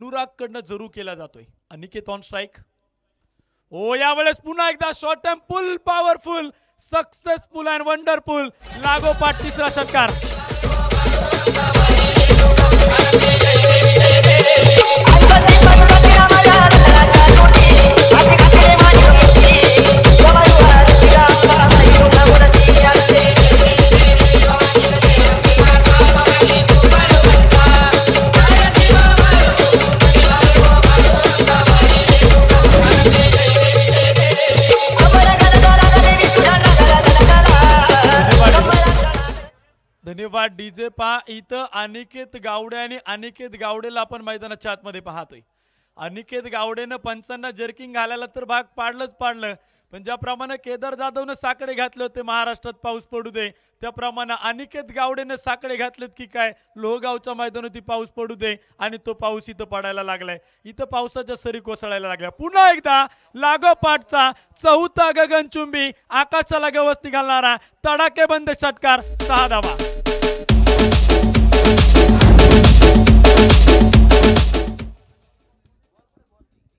नुरागकडनं जरूर केला जातोय. Aniket on strike. ओ यावेळेस पुन्हा एकदा short term full powerful successful and wonderful लागोपाठ तिसरा षटकार. धन्यवाद डीजे. पा इथं अनिकेत गावडे आणि अनिकेत गावडेला आपण मैदानाच्या आतमध्ये पाहतोय. अनिकेत गावडेनं पंचांना जर्किंग घालायला तर भाग पाडलं, पण ज्याप्रमाणे केदार जाधवनं साकडे घातले होते महाराष्ट्रात पाऊस पडू दे, त्याप्रमाणे अनिकेत गावडेनं साकडे घातलेत की काय लोहगावच्या मैदानावरती पाऊस पडू दे, आणि तो पाऊस इथं पडायला लागलाय. इथं पावसाच्या सरी कोसळायला लागल्या. पुन्हा एकदा लागोपाठचा चौथा गगनचुंबी आकाशाला गवसणी घालणारा तडाखेबंद षटकार. 6 धावा.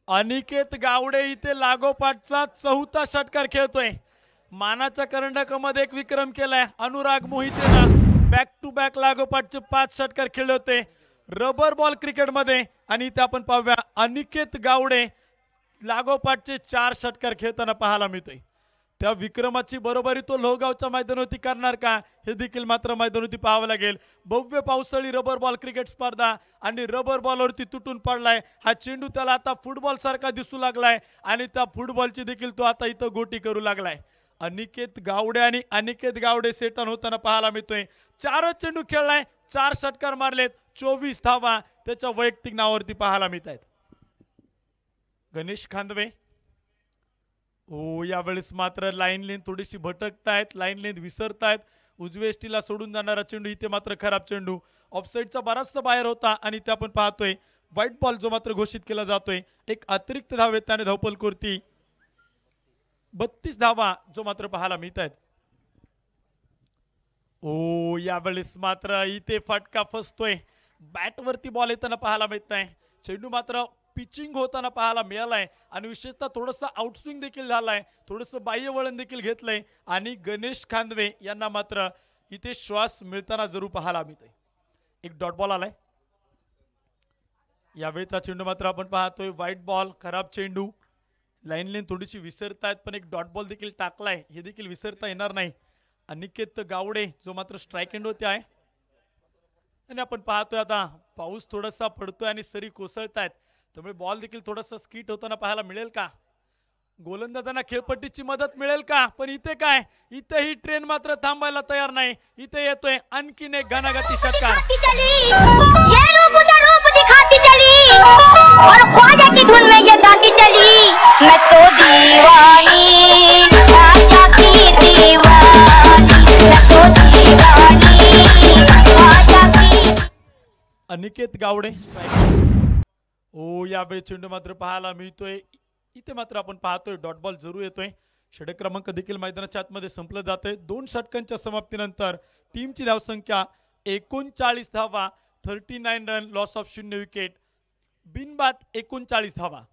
अनिकेत गावडे इथे लागोपाठचा चौथा षटकार खेळतोय. मानाच्या करंडकामध्ये एक विक्रम केलाय. अनुराग मोहितेनं बॅक टू बॅक लागोपाठचे 5 षटकार खेळले होते रबर बॉल क्रिकेटमध्ये, आणि इथे आपण पाहूया अनिकेत गावडे लागोपाठचे 4 षटकार खेळताना पाहायला मिळतोय. त्या विक्रमाची बरोबरी तो लोहगावच्या मैदानावरती करणार का, हे देखील मात्र मैदानावरती पाहावं लागेल. भव्य पावसाळी रबर बॉल क्रिकेट स्पर्धा, आणि रबर बॉलवरती तुटून पडलाय हा चेंडू. त्याला आता फुटबॉल सारखा दिसू लागलाय, आणि त्या फुटबॉलची देखील तो आता इथं गोटी करू लागलाय. अनिकेत गावडे आणि अनिकेत गावडे सेटन होताना पाहायला मिळतोय. 4च चेंडू खेळलाय, 4 षटकार मारलेत, 24 धावा त्याच्या वैयक्तिक नावावरती पाहायला मिळत आहेत. गणेश खांदवे. हो यावेळेस मात्र लाईन लेंथ थोडीशी भटकतायत, लाईन लेंथ विसरतायत. उजव्या एसटीला सोडून जाणारा चेंडू इथे मात्र खराब चेंडू. ऑफसाईडचा बराचसा बाहेर होता, आणि ते आपण पाहतोय व्हाईट बॉल जो मात्र घोषित केला जातोय. एक अतिरिक्त धावेत त्याने धावपल करती. 32 धावा जो मात्र पाहायला मिळत आहेत. ओ यावेळेस मात्र इथे फटका फसतोय. बॅटवरती बॉल येताना पाहायला मिळत नाही. चेंडू मात्र पिचिंग होताना पाहायला मिळालाय, आणि विशेषतः थोडंसं आउटस्विंग देखील झालाय, थोडंसं बाह्य वळण देखील घेतलंय, आणि गणेश खांदवे यांना मात्र इथे श्वास मिळताना जरूर पाहायला मिळतोय. एक डॉट बॉल आलाय. यावेळेचा चेंडू मात्र आपण पाहतोय व्हाईट बॉल, खराब चेंडू. लाईन लेन थोडीशी विसरतायत, पण एक डॉट बॉल देखील टाकलाय, हे देखील विसरता येणार नाही. अनिकेत गावडे जो मात्र स्ट्राईक एंड होते आहे, आणि आपण पाहतोय आता पाऊस थोडासा पडतोय आणि सरी कोसळतायत, त्यामुळे बॉल देखील थोडासा स्किट होताना पाहायला मिळेल का, गोलंदाजांना खेळपट्टीची मदत मिळेल का. पण इथे काय, इथे ही ट्रेन मात्र थांबायला तयार नाही. इथे येतोय आणखीन एक घनाघाती षटकार. अनिकेत गावडे. ओ यावेळी चेंडू मात्र पाहायला मिळतोय. इथे मात्र आपण पाहतोय डॉट बॉल जरूर येतोय. षटक क्रमांक देखील मैदानाच्या आतमध्ये संपलं जातोय. 2 षटकांच्या समाप्तीनंतर टीमची धावसंख्या 39 धावा, 39 रन, लॉस ऑफ 0 विकेट, बिनबाद 39 धावा.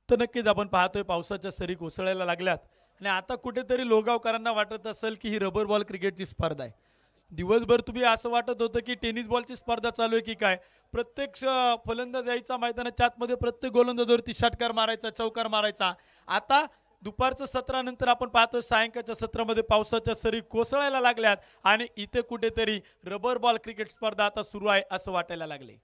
तर नक्कीच आपण पाहतोय पावसाच्या सरी कोसळायला लागल्यात, आणि आता कुठेतरी लोहगावकरांना वाटत असेल की ही रबर बॉल क्रिकेटची स्पर्धा आहे. दिवसभर तुम्ही असं वाटत होतं की टेनिस बॉलची स्पर्धा चालू आहे की काय. प्रत्येक फलंदाज यायचा मैदानाच्या आतमध्ये, प्रत्येक गोलंदाजावरती षटकार मारायचा, चौकार मारायचा. आता दुपारचं सत्रानंतर आपण पाहतोय सायंकाळच्या सत्रामध्ये पावसाच्या सरी कोसळायला लागल्यात, आणि इथे कुठेतरी रबर बॉल क्रिकेट स्पर्धा आता सुरू आहे असं वाटायला लागले.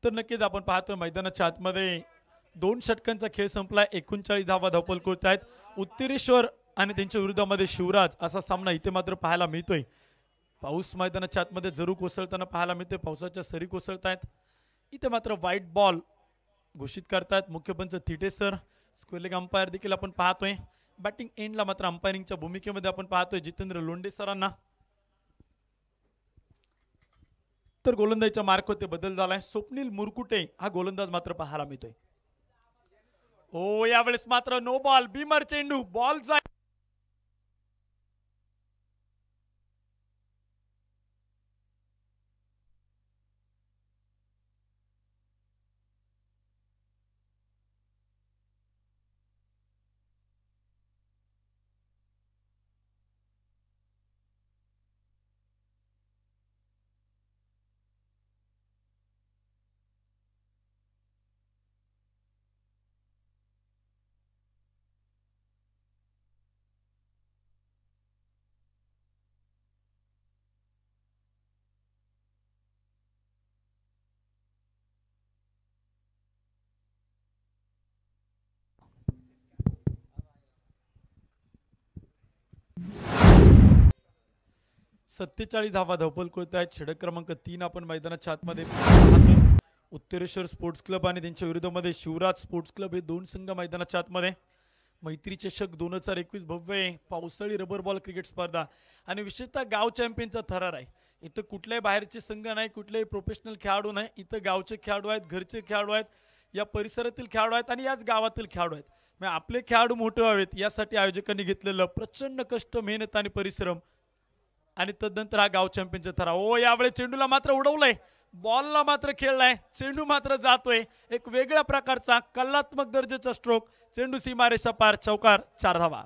तर नक्कीच आपण पाहतोय मैदानाच्या आतमध्ये 2 षटकांचा खेळ संपलाय. 39 धावा धावपल करत आहेत. उत्तरेश्वर आणि त्यांच्या विरोधामध्ये शिवराज असा सामना इथे मात्र पाहायला मिळतोय. पाऊस मैदानाच्या आतमध्ये जरूर कोसळताना पाहायला मिळतोय. पावसाच्या सरी कोसळत आहेत. इथे मात्र व्हाईट बॉल घोषित करतात मुख्यपंच Thite sir. Square leg umpire देखील आपण पाहतोय. बॅटिंग एंडला मात्र अंपायरिंगच्या भूमिकेमध्ये आपण पाहतोय जितेंद्र लोंढे सरांना. तर गोलंदाजीच्या मार्कमध्ये बदल झालाय. स्वप्नील मुरकुटे हा गोलंदाज मात्र पाहायला मिळतोय. ओ यावेळेस मात्र नो बॉल. बीमर चेंडू बॉल जाय. सत्तेचाळीस धावा धावपल कोत आहेत. षटक क्रमांक 3 आपण मैदानाच्या आतमध्ये पाहतोय. उत्तरेश्वर स्पोर्ट्स क्लब आणि त्यांच्या विरोधामध्ये शिवराज स्पोर्ट्स क्लब हे दोन संघ मैदानाच्या आतमध्ये. मैत्री चषक 2021 भव्य पावसाळी रबर बॉल क्रिकेट स्पर्धा आणि विशेषतः गाव चॅम्पियनचा थरार आहे. इथं कुठल्याही बाहेरचे संघ नाही, कुठलेही प्रोफेशनल खेळाडू नाही. इथं गावचे खेळाडू आहेत, घरचे खेळाडू आहेत, या परिसरातील खेळाडू आहेत आणि याच गावातील खेळाडू आहेत. म्हणजे आपले खेळाडू मोठे व्हावेत यासाठी आयोजकांनी घेतलेलं प्रचंड कष्ट, मेहनत आणि परिश्रम आणि तदनंतर हा गाव चॅम्पियनचा थरार. ओ यावेळी चेंडूला मात्र उडवलंय, बॉलला मात्र खेळलाय, चेंडू मात्र जातोय. एक वेगळ्या प्रकारचा कलात्मक दर्जाचा स्ट्रोक. चेंडू सीमारेषा पार, चौकार, 4 धावा.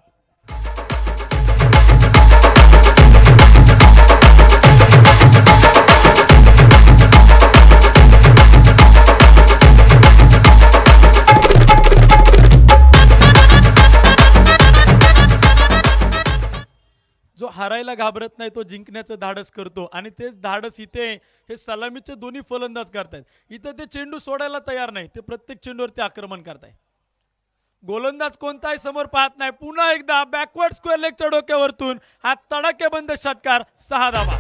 जो हारायला घाबरत नाही तो जिंकण्याचं धाडस करतो आणि तेच धाडस इथे हे सलामीचे दोन्ही फलंदाज करतायत. इथे ते चेंडू सोडायला तयार नाही, ते प्रत्येक चेंडूवरती आक्रमण करताय. गोलंदाज कोणताही समोर पाहत नाही. पुन्हा एकदा बॅकवर्ड स्क्वेअर लेगच्या डोक्यावरतून हा तडाखेबंद षटकार, 6 धावा.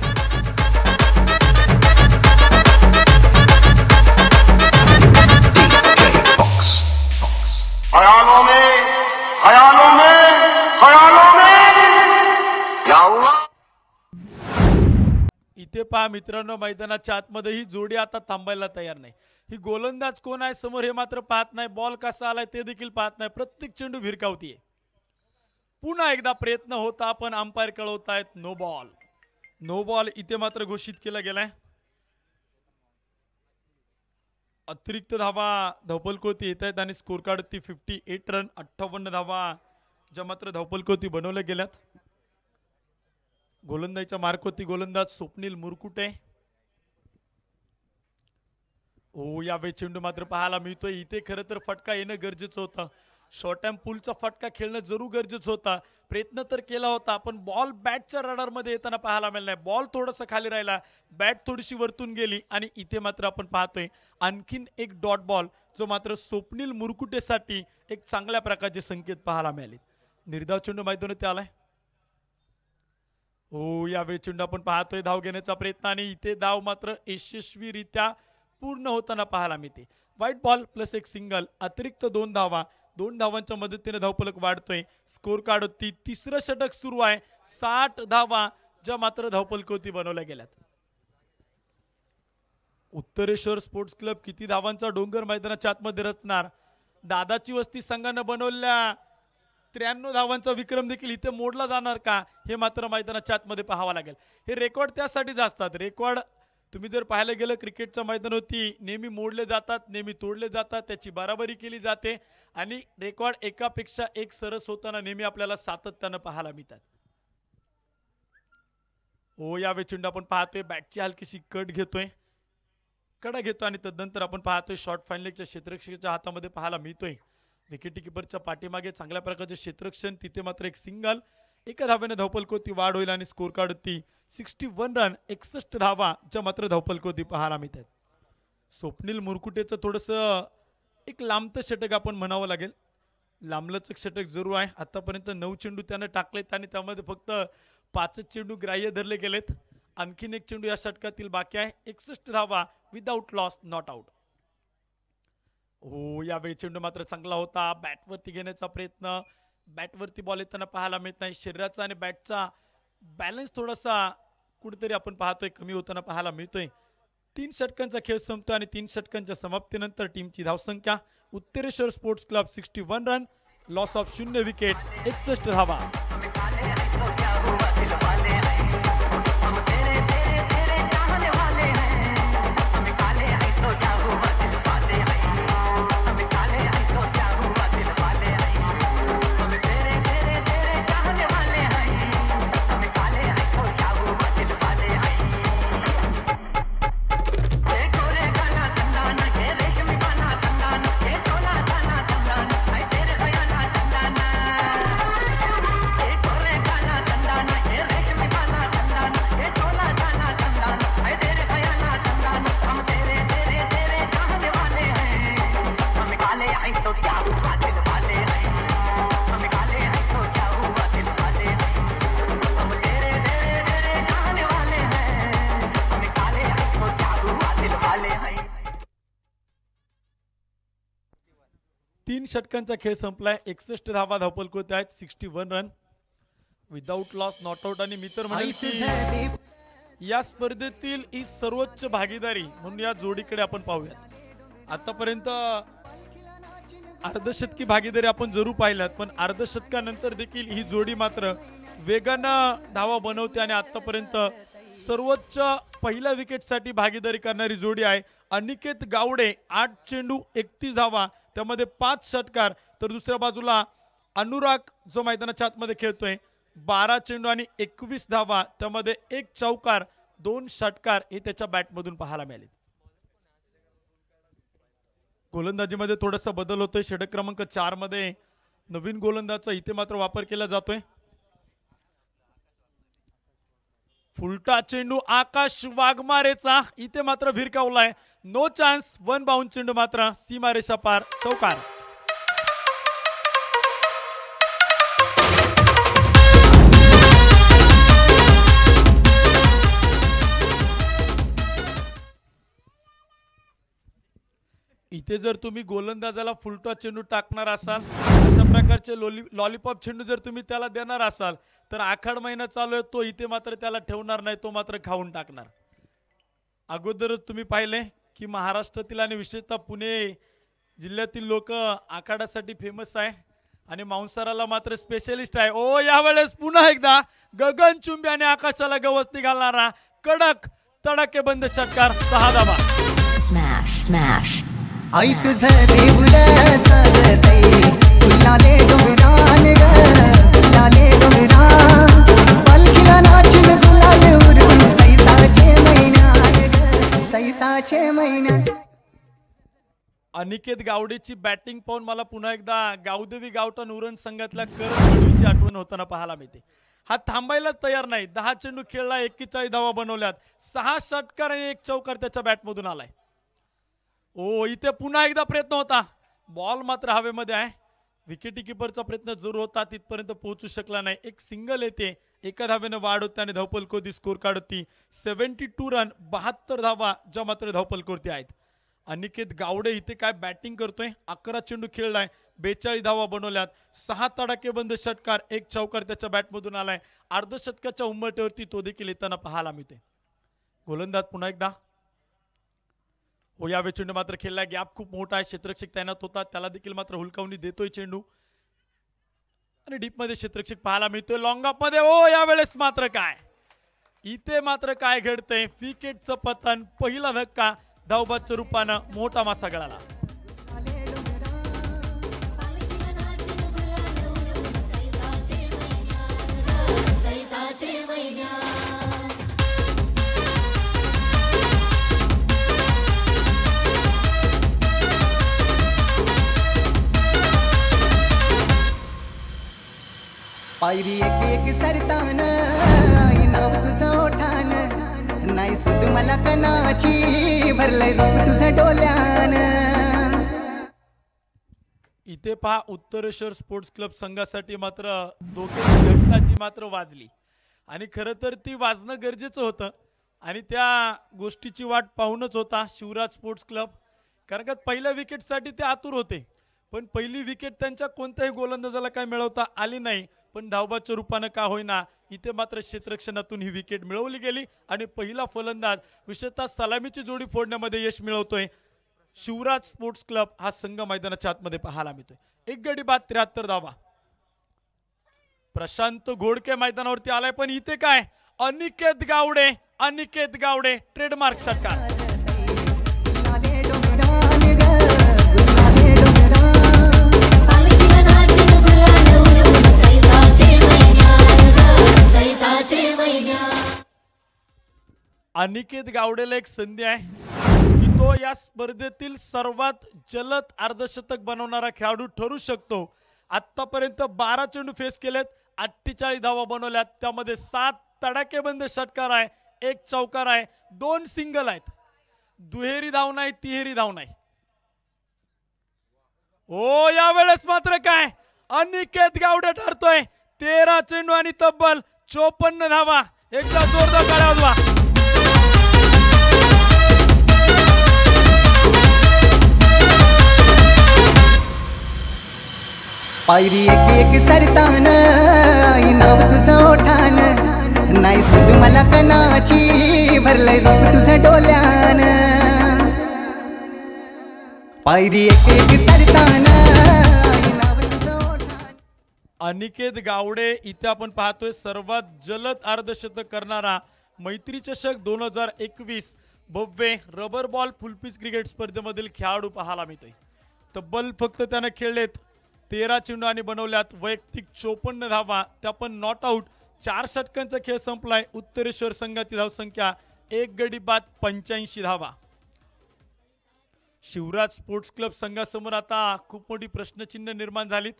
इथे पहा मित्रांनो, मैदानाच्या आतमध्ये ही जोडी आता थांबायला तयार नाही. ही गोलंदाज कोण आहे समोर हे मात्र पाहत नाही, बॉल कसा आलाय ते देखील पाहत नाही. प्रत्येक चेंडू भिरकावतीये. पुन्हा एकदा प्रयत्न होता पण अंपायर कळवतायत नो बॉल. नो बॉल इथे मात्र घोषित केला गेलाय. अतिरिक्त धावा धावपलकोती येत आहेत आणि स्कोर कार्ड ती 58 रन 58 धावा ज्या मात्र धावपलकोती बनवल्या गेल्यात. गोलंदाजीच्या मार्कवरती गोलंदाज स्वप्नील मुरकुटे. ओ यावेळी चेंडू मात्र पाहायला मिळतोय. इथे खरं तर फटका येणं गरजेचं होतं. शॉर्ट अँड पुलचा फटका खेळणं जरूर गरजेचं होता. प्रयत्न तर केला होता पण बॉल बॅटच्या रडारमध्ये येताना पाहायला मिळाला नाही. बॉल थोडासा खाली राहिला, बॅट थोडीशी वरतून गेली आणि इथे मात्र आपण पाहतोय आणखीन एक डॉट बॉल जो मात्र स्वप्नील मुरकुटेसाठी एक चांगल्या प्रकारचे संकेत पाहायला मिळाले. निर्धाव चेंडू मैदानात आलाय. हो यावेळी चेंडू आपण पाहतोय धाव घेण्याचा प्रयत्न आणि इथे धाव मात्र यशस्वीरित्या पूर्ण होताना पाहायला मिळते. व्हाईट बॉल प्लस एक सिंगल, अतिरिक्त 2 धावा. 2 धावांच्या मदतीने धावफलक वाढतोय. स्कोर कार्ड होती तिसरं षटक सुरू आहे. 60 धावा ज्या मात्र धावफलकोती बनवल्या गेल्यात. उत्तरेश्वर स्पोर्ट्स क्लब किती धावांचा डोंगर मैदानाच्या आतमध्ये रचणार. दादाची वस्ती संघानं बनवल्या 93 धावांचा विक्रम देखील इथे मोडला जाणार का हे मात्र मैदानाच्या आतमध्ये पाहावं लागेल. हे रेकॉर्ड त्यासाठीच असतात. रेकॉर्ड तुम्ही जर पाहायला गेलं क्रिकेटच्या मैदानावरती नेहमी मोडले जातात, नेहमी तोडले जातात, त्याची बराबरी केली जाते आणि रेकॉर्ड एकापेक्षा एक सरस होताना नेहमी आपल्याला सातत्यानं पाहायला मिळतात. हो या चेंडू आपण पाहतोय बॅटची हलकीशी कट घेतोय, कडा घेतो आणि तदनंतर आपण पाहतोय शॉर्ट फायनलच्या क्षेत्ररक्षकाच्या हातामध्ये पाहायला मिळतोय. विकेट किपरच्या पाठीमागे चांगल्या प्रकारचे क्षेत्ररक्षण. तिथे मात्र एक सिंगल, एका धाव्याने धावफलकोती वाढ होईल आणि स्कोर कार्ड होती 61 रन 61 धावा ज्या मात्र धावफलकोती पाहायला मिळतात. स्वप्नील मुरकुटेचं थोडंसं एक लांबतं षटक आपण म्हणावं लागेल. लांबलचक षटक जरूर आहे. आतापर्यंत 9 चेंडू त्याने टाकलेत आणि त्यामध्ये फक्त 5 चेंडू ग्राह्य धरले गेलेत. आणखीन एक चेंडू या षटकातील बाकी आहे. 61 धावा विदाउट लॉस, नॉट आउट. हो, यावेळी चेंडू मात्र चांगला होता. बॅटवरती घेण्याचा प्रयत्न, बॅटवरती बॉल येताना पाहायला मिळत नाही. शरीराचा आणि बॅटचा बॅलन्स थोडासा कुठेतरी आपण पाहतोय कमी होताना पाहायला मिळतोय. 3 षटकांचा खेळ संपतो आणि 3 षटकांच्या समाप्तीनंतर टीमची धावसंख्या Uttareshwar sports club 61 run, loss of 0 wicket, 61 धावा. तीन षटकांचा खेळ संपलाय. 61 धावा धावपल करत आहेत. 61 run without loss, not out. आणि मी तर म्हणेल की या स्पर्धेतील ही सर्वोच्च भागीदारी म्हणून या जोडीकडे आपण पाहूया. आतापर्यंत अर्धशतकी भागीदारी आपण जरूर पाहिल्यात, पण अर्धशतकानंतर देखील ही जोडी मात्र वेगानं धावा बनवते आणि आतापर्यंत सर्वोच्च पहिल्या विकेटसाठी भागीदारी करणारी जोडी आहे. अनिकेत गावडे 8 चेंडू 31 धावा, त्यामध्ये 5 षटकार. तर दुसऱ्या बाजूला अनुराग जो मैदानाच्या आतमध्ये खेळतोय 12 चेंडू आणि 21 धावा, त्यामध्ये 1 चौकार 2 षटकार हे त्याच्या बॅटमधून पाहायला मिळाले. गोलंदाजीमध्ये थोडासा बदल होतोय. षटक क्रमांक 4 मध्ये नवीन गोलंदाजाचा इथे मात्र वापर केला जातोय. फुलटा चेंडू आकाश वाघमारेचा इथे मात्र भिरकावलाय. नो चान्स, 1 बाउंड चेंडू मात्र सीमारेषा पार, चौकार. इथे जर तुम्ही गोलंदाजाला फुलटा चेंडू टाकणार असाल, अशा प्रकारचे लॉलीपॉप चेंडू जर तुम्ही त्याला देणार असाल, तर आखाड महिना चालू आहे, तो इथे मात्र त्याला ठेवणार नाही, तो मात्र खाऊन टाकणार. अगोदरच तुम्ही पाहिले की महाराष्ट्रातील आणि विशेषतः पुणे जिल्ह्यातील लोक आखाड्यासाठी फेमस आहे आणि मांसाहाराला मात्र स्पेशलिस्ट आहे. ओ, यावेळेस पुन्हा एकदा गगनचुंबी आणि आकाशाला गवसणी घालणारा कडक तडकेबंद षटकार, 6 धावा. स्मॅश स्मॅश आई तुझं देऊळ सरसई फुलाले डोंगरान ग फुलाले डोंगरान पलकीला नाचून गुलाल उडून सैताचे महिन्यात ग सैताचे महिन्यात. अनिकेत गावडेची बॅटिंग पाहून मला पुन्हा एकदा गावदेवी गावठण उरण संघातल्या करंजीची आठवण होताना पाहायला मिळते. हा थांबायला तयार नाही. 10 चेंडू खेळला, 41 धावा बनवल्यात, 6 षटकार आणि 1 चौकार त्याच्या बॅटमधून आलाय. ओ, इथे पुन्हा एकदा प्रयत्न होता, बॉल मात्र हवेमध्ये आहे. विकेटी किपरचा प्रयत्न जरूर होता, तिथपर्यंत पोहोचू शकला नाही. एक सिंगल येते, एका धावेनं वाढ होते आणि धावपल कोती स्कोर काढती. 72 रन 72 धावा ज्या मात्र धावपल कोरती आहेत. अनिकेत गावडे इथे काय बॅटिंग करतोय. 11 चेंडू खेळलाय, 42 धावा बनवल्यात, 6 तडाखेबंद षटकार, 1 चौकार त्याच्या बॅटमधून आलाय. अर्धशतकाच्या उंबरठ्यावरती तो देखील येताना पाहायला मिळते. गोलंदाज पुन्हा एकदा. हो, यावेळी चेंडू मात्र खेळला, गॅप खूप मोठा आहे, क्षेत्ररक्षक तैनात होता, त्याला देखील मात्र हुलकावणी देतोय चेंडू आणि डीप मध्ये क्षेत्ररक्षक पाहायला मिळतोय. लॉंग ऑफ मध्ये ओ, यावेळेस मात्र काय इथे मात्र काय घडतंय. विकेटचं पतन, पहिला धक्का धावबादच्या रूपानं मोठा मासा गळाला. पायरी एक एक चरतान नाव तुझं ओठान नाही सुद मला कनाची भरलंय रूप तुझं डोल्यान. इथे पहा, उत्तरेश्वर स्पोर्ट्स क्लब संघासाठी मात्र दोघे घंटाची मात्र वाजली आणि खरं तर ती वाजणं गरजेचं होतं आणि त्या गोष्टीची वाट पाहूनच होता शिवराज स्पोर्ट्स क्लब कारण का पहिल्या विकेटसाठी ते आतुर होते, पण पहिली विकेट त्यांच्या कोणत्याही गोलंदाजाला काय मिळवता आली नाही. पण धावबाच्या रूपानं का होईना इथे मात्र क्षेत्ररक्षणातून ही विकेट मिळवली गेली आणि पहिला फलंदाज विशेषतः सलामीची जोडी फोडण्यामध्ये यश मिळवतोय शिवराज स्पोर्ट्स क्लब हा संघ मैदानाच्या आतमध्ये पाहायला मिळतोय. एक गडी बाद 73 धावा. प्रशांत घोडके मैदानावरती आलाय, पण इथे काय अनिकेत गावडे, अनिकेत गावडे ट्रेडमार्क षटकार. गुलाले डोंगरान ग, गुलाले डोंगरान. पालखीला नाचत गुलाल उडवून सैताचे मैदान ग, सैताचे मैदान. अनिकेत गावडेला एक संधी आहे की तो या स्पर्धेतील सर्वात जलद अर्धशतक बनवणारा खेळाडू ठरू शकतो. आतापर्यंत 12 चेंडू फेस केलेत, 48 धावा बनवल्यात, त्यामध्ये 7 तडाकेबंद षटकार आहे, 1 चौकार आहे, 2 सिंगल आहेत, दुहेरी धाव नाही, तिहेरी धाव नाही. ओ यावेळेस मात्र काय अनिकेत गावडे ठरतोय 13 चेंडू आणि तब्बल 54 धावा. एकदा जोरदार टाळ्या वाजवा. पायरी एक एक चरतान नाव तुझं ओठान, नाही सुद मला कनाची भरलंय रूप तुझं डोल्यान. पायरी एक एक चरतान नाव तुझं ओठान. अनिकेत गावडे इथे आपण पाहतोय सर्वात जलद अर्धशतक करणारा मैत्री चषक 2021 भव्य रबर बॉल फुलपीच क्रिकेट स्पर्धेमधील खेळाडू पाहायला मिळतोय. तब्बल फक्त त्याने खेळलेत 13 चेंडू आणि बनवल्यात वैयक्तिक 54 धावा, त्या पण नॉट आउट. 4 षटकांचा खेळ संपलाय. उत्तरेश्वर संघाची धावसंख्या 1 गडी बाद 85 धावा. शिवराज स्पोर्ट्स क्लब संघासमोर आता खूप मोठी प्रश्नचिन्ह निर्माण झालीत.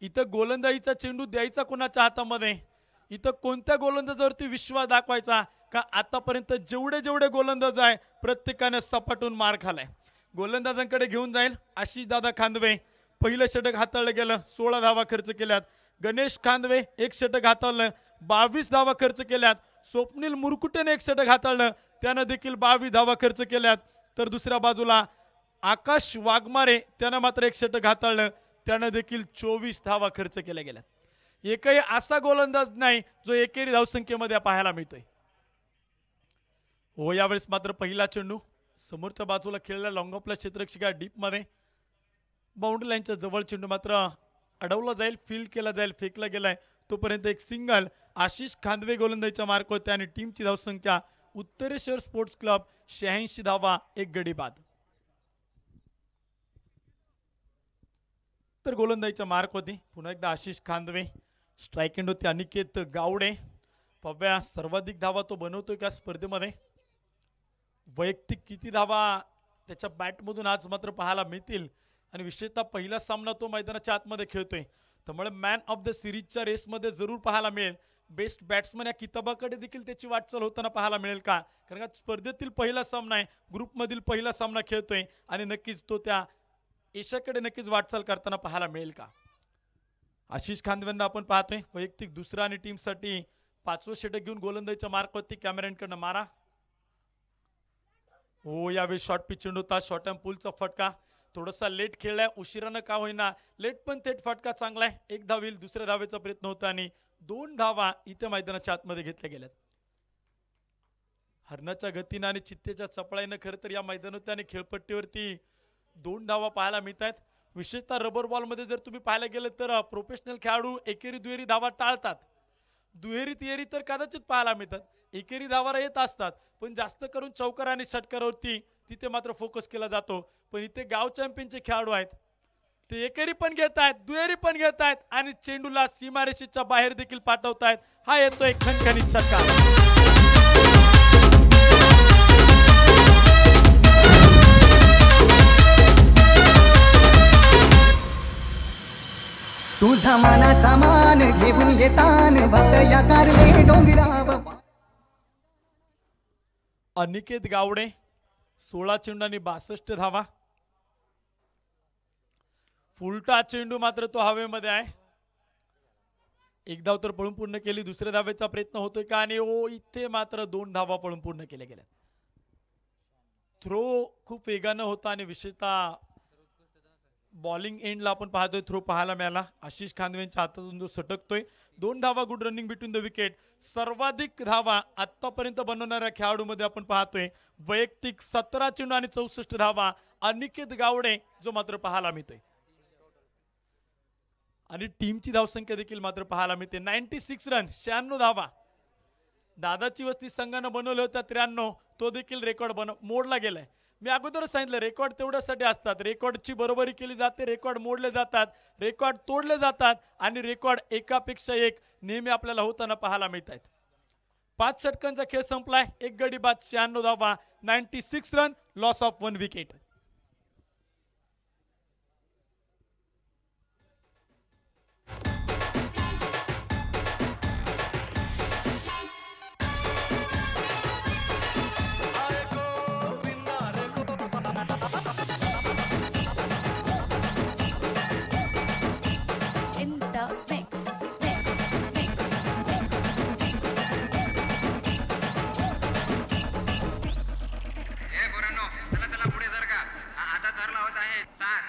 इथं गोलंदाजीचा चेंडू द्यायचा कोणाच्या हातामध्ये, इथं कोणत्या गोलंदाजावरती विश्वास दाखवायचा का आतापर्यंत जेवढे जेवढे गोलंदाज आहे प्रत्येकाने सपाटून मार खालाय. गोलंदाजांकडे घेऊन जाईल आशिष दादा खांदवे. पहिलं षटक हाताळलं गेलं, 16 धावा खर्च केल्यात. गणेश खांदवे 1 षटक हाताळलं, 22 धावा खर्च केल्यात. स्वप्नील मुरकुटेने 1 षटक हाताळलं, त्यानं देखील 22 धावा खर्च केल्यात. तर दुसऱ्या बाजूला आकाश वाघमारे त्यानं मात्र 1 षटक हाताळलं, त्यानं देखील 24 धावा खर्च केल्या गेल्यात. एकही असा गोलंदाज नाही जो एकेरी धावसंख्येमध्ये पाहायला मिळतोय. हो यावेळेस मात्र पहिला चेंडू समोरच्या बाजूला खेळला लॉंग ऑफला क्षेत्ररक्षिका डीप मध्ये बाउंड्री लाईनच्या जवळ चेंडू मात्र अडवला जाईल, फील्ड केला जाईल, फेकला गेलाय. तोपर्यंत एक सिंगल आशिष खांदवे गोलंदाजीच्या मार्क होते आणि टीमची धावसंख्या उत्तरेश्वर स्पोर्ट्स क्लब 86 धावा 1 गडी बाद. तर गोलंदाजीच्या मार्क होती पुन्हा एकदा आशिष खांदवे. स्ट्राईक एंड होती अनिकेत गावडे. पव्या सर्वाधिक धावा तो बनवतोय का स्पर्धेमध्ये, वैयक्तिक किती धावा त्याच्या बॅटमधून आज मात्र पाहायला मिळतील. आणि विशेषतः पहिला सामना तो मैदानाच्या आतमध्ये खेळतोय, त्यामुळे मॅन ऑफ द सिरीजच्या रेसमध्ये जरूर पाहायला मिळेल. बेस्ट बॅट्समन या किताबाकडे देखील त्याची वाटचाल होताना पाहायला मिळेल का, कारण का स्पर्धेतील पहिला सामना आहे, ग्रुपमधील पहिला सामना खेळतोय आणि नक्कीच तो त्या यशाकडे नक्कीच वाटचाल करताना पाहायला मिळेल का. आशिष खांदवेंना आपण पाहतोय वैयक्तिक दुसरा आणि टीमसाठी 5वं षटक घेऊन गोलंदाजीच्या मार्कवरती कॅमेराकडनं मारा. हो यावेळी शॉर्ट पिच चेंडू होता, शॉर्ट अँड पुलचा फटका. थोडासा लेट खेळलाय, उशिरानं का होईना, लेट पण थेट फटका चांगला आहे. 1 धाव येईल, दुसऱ्या धावेचा प्रयत्न होता आणि 2 धावा इथे मैदानाच्या आतमध्ये घेतल्या गेल्यात. हरणाच्या गतीनं आणि चित्तेच्या चपळाईनं खरं तर या मैदानात आणि खेळपट्टीवरती 2 धावा पाहायला मिळत आहेत. विशेषतः रबर बॉलमध्ये जर तुम्ही पाहायला गेलं तर प्रोफेशनल खेळाडू एकेरी दुहेरी धावा टाळतात, दुहेरी तिहेरी तर कदाचित पाहायला मिळतात, एकेरी धावा येत असतात, पण जास्त करून चौकार आणि षटकारावरती तिथे मात्र फोकस केला जातो. पण इथे गाव चॅम्पियनचे खेळाडू आहेत, ते एकेरी पण घेत आहेत, दुहेरी पण घेत आहेत आणि चेंडूला सीमारेषेच्या बाहेर देखील पाठवतायत. हा येतोय खणखणीत षटकार. तुझा मानाचा मान घेऊन येतान भक्त या कारले डोंगराव. अनिकेत गावडे 16 चेंडूंनी 62 धावा. फुलटा चेंडू मात्र तो हवेमध्ये आहे. 1 धाव तर पळून पूर्ण केली, दुसऱ्या धावेचा प्रयत्न होतोय का आणि ओ इथे मात्र 2 धावा पळून पूर्ण केल्या गेल्या. थ्रो खूप वेगानं होता आणि विशेषतः बॉलिंग एंडला आपण पाहतोय थ्रो पाहायला मिळाला. आशिष खांदवेंच्या हातातून जो सटकतोय. 2 धावा, good running between the wicket. सर्वाधिक धावा आतापर्यंत बनवणाऱ्या खेळाडूमध्ये आपण पाहतोय वैयक्तिक 17 चेंडू आणि 64 धावा अनिकेत गावडे जो मात्र पाहायला मिळतोय. आणि टीमची धावसंख्या देखील मात्र पाहायला मिळते 96 रन, 96 धावा. दादाची वस्ती संघानं बनवले होत्या 93, तो देखील रेकॉर्ड मोडला गेलाय. मी अगोदरच सांगितलं रेकॉर्ड तेवढ्यासाठी असतात. रेकॉर्डची बरोबरी केली जाते, रेकॉर्ड मोडले जातात, रेकॉर्ड तोडले जातात आणि रेकॉर्ड एकापेक्षा एक नेहमी आपल्याला होताना पाहायला मिळत आहेत. 5 षटकांचा खेळ संपलाय. एक गडी बाद, 96 धावा, 96 run, loss of 1 wicket. In the mix. ए पोरांनो, चला चला पुढे जर का आता थर लावत आहे. 7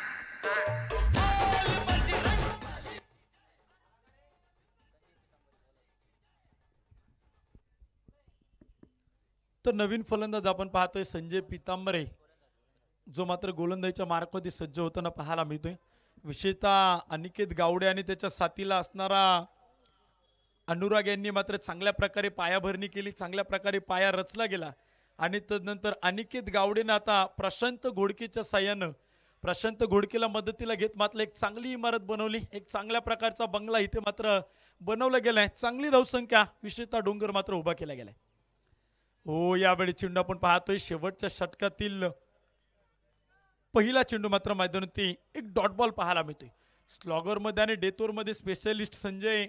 तर नवीन फलंदाज आपण पाहतोय संजय पितांबरे जो मात्र गोलंदाजीच्या मार्कमध्ये सज्ज होताना पाहायला मिळतोय. विशेषतः अनिकेत गावडे आणि त्याच्या साथीला असणारा अनुराग यांनी मात्र चांगल्या प्रकारे पायाभरणी केली, चांगल्या प्रकारे पाया रचला गेला आणि तदनंतर अनिकेत गावडेनं आता प्रशांत घोडकेच्या साह्यानं प्रशांत घोडकेला मदतीला घेत मात्र एक चांगली इमारत बनवली. एक चांगल्या प्रकारचा बंगला इथे मात्र बनवला गेलाय. चांगली धावसंख्या विशेषतः डोंगर मात्र उभा केला गेलाय. हो, यावेळी चेंडू आपण पाहतोय शेवटच्या षटकातील पहिला चेंडू मात्र मैदानावरती एक डॉट बॉल पाहायला मिळतोय. स्लॉगरमध्ये आणि डेथोरमध्ये स्पेशलिस्ट संजय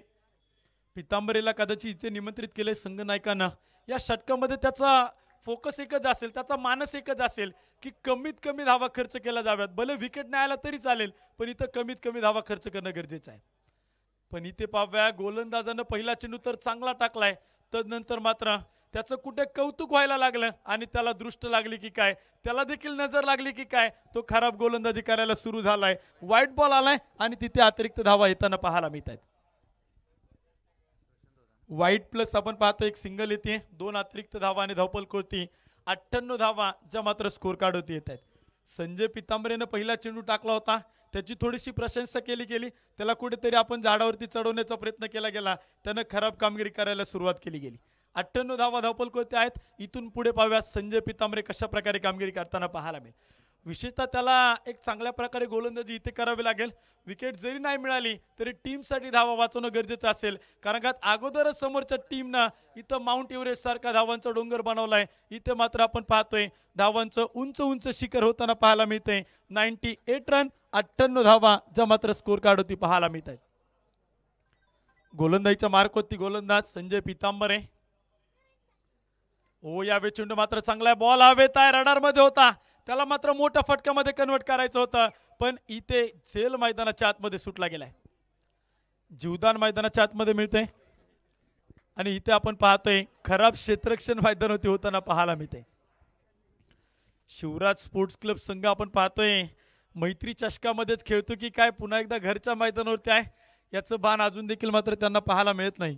पितांबरेला कदाचित इथे निमंत्रित केले संघनायकांना. या षटकामध्ये त्याचा फोकस एकच असेल, त्याचा मानस एकच असेल की कमीत कमी धावा खर्च केला जाव्यात. भले विकेट नाही आला तरी चालेल, पण इथं कमीत कमी धावा खर्च करणं गरजेचं आहे. पण इथे पाहूया गोलंदाजानं पहिला चेंडू तर चांगला टाकलाय, तदनंतर मात्र त्याचं कुठे कौतुक व्हायला लागलं आणि त्याला दृष्ट लागली की काय, त्याला देखील नजर लागली की काय, तो खराब गोलंदाजी करायला सुरू झालाय. वाईट बॉल आलाय आणि तिथे अतिरिक्त धावा येताना पाहायला मिळत आहेत. वाईट प्लस आपण पाहतो एक सिंगल येते, 2 अतिरिक्त धावा आणि धावपल कोणती 98 धावा ज्या मात्र स्कोर कार्ड होती येत आहेत. संजय पितांबरेनं पहिला चेंडू टाकला होता, त्याची थोडीशी प्रशंसा केली गेली, त्याला कुठेतरी आपण झाडावरती चढवण्याचा प्रयत्न केला गेला, त्यानं खराब कामगिरी करायला सुरुवात केली गेली. 98 धावा धावपल कोणते आहेत. इथून पुढे पाहूया संजय पितांबरे कशा प्रकारे कामगिरी करताना पाहायला मिळेल. विशेषतः त्याला एक चांगल्या प्रकारे गोलंदाजी इथे करावी लागेल. विकेट जरी नाही मिळाली तरी टीमसाठी धावा वाचवणं गरजेचं असेल, कारण का अगोदरच समोरच्या टीमनं इथं माउंट एव्हरेस्ट सारखा धावांचा डोंगर बनवलाय. इथे मात्र आपण पाहतोय धावांचं उंच उंच शिखर होताना पाहायला मिळतंय. 98 रन, 98 धावा ज्या मात्र स्कोर कार्ड होती पाहायला मिळत आहेत. गोलंदाजीच्या मार्कवरती गोलंदाज संजय पितांबरे. ओ, यावेळी चेंडू मात्र चांगला बॉल हवेत आहे, रडार मध्ये होता, त्याला मात्र मोठ्या फटक्यामध्ये कन्वर्ट करायचं होतं, पण इथे झेल मैदानाच्या आतमध्ये सुटला गेलाय. जीवदान मैदानाच्या आतमध्ये मिळते आणि इथे आपण पाहतोय खराब क्षेत्ररक्षण मैदानावरती होताना पाहायला मिळते. शिवराज स्पोर्ट्स क्लब संघ आपण पाहतोय मैत्री चषकामध्येच खेळतो की काय पुन्हा एकदा घरच्या मैदानावरती आहे, याचं भान अजून देखील मात्र त्यांना पाहायला मिळत नाही.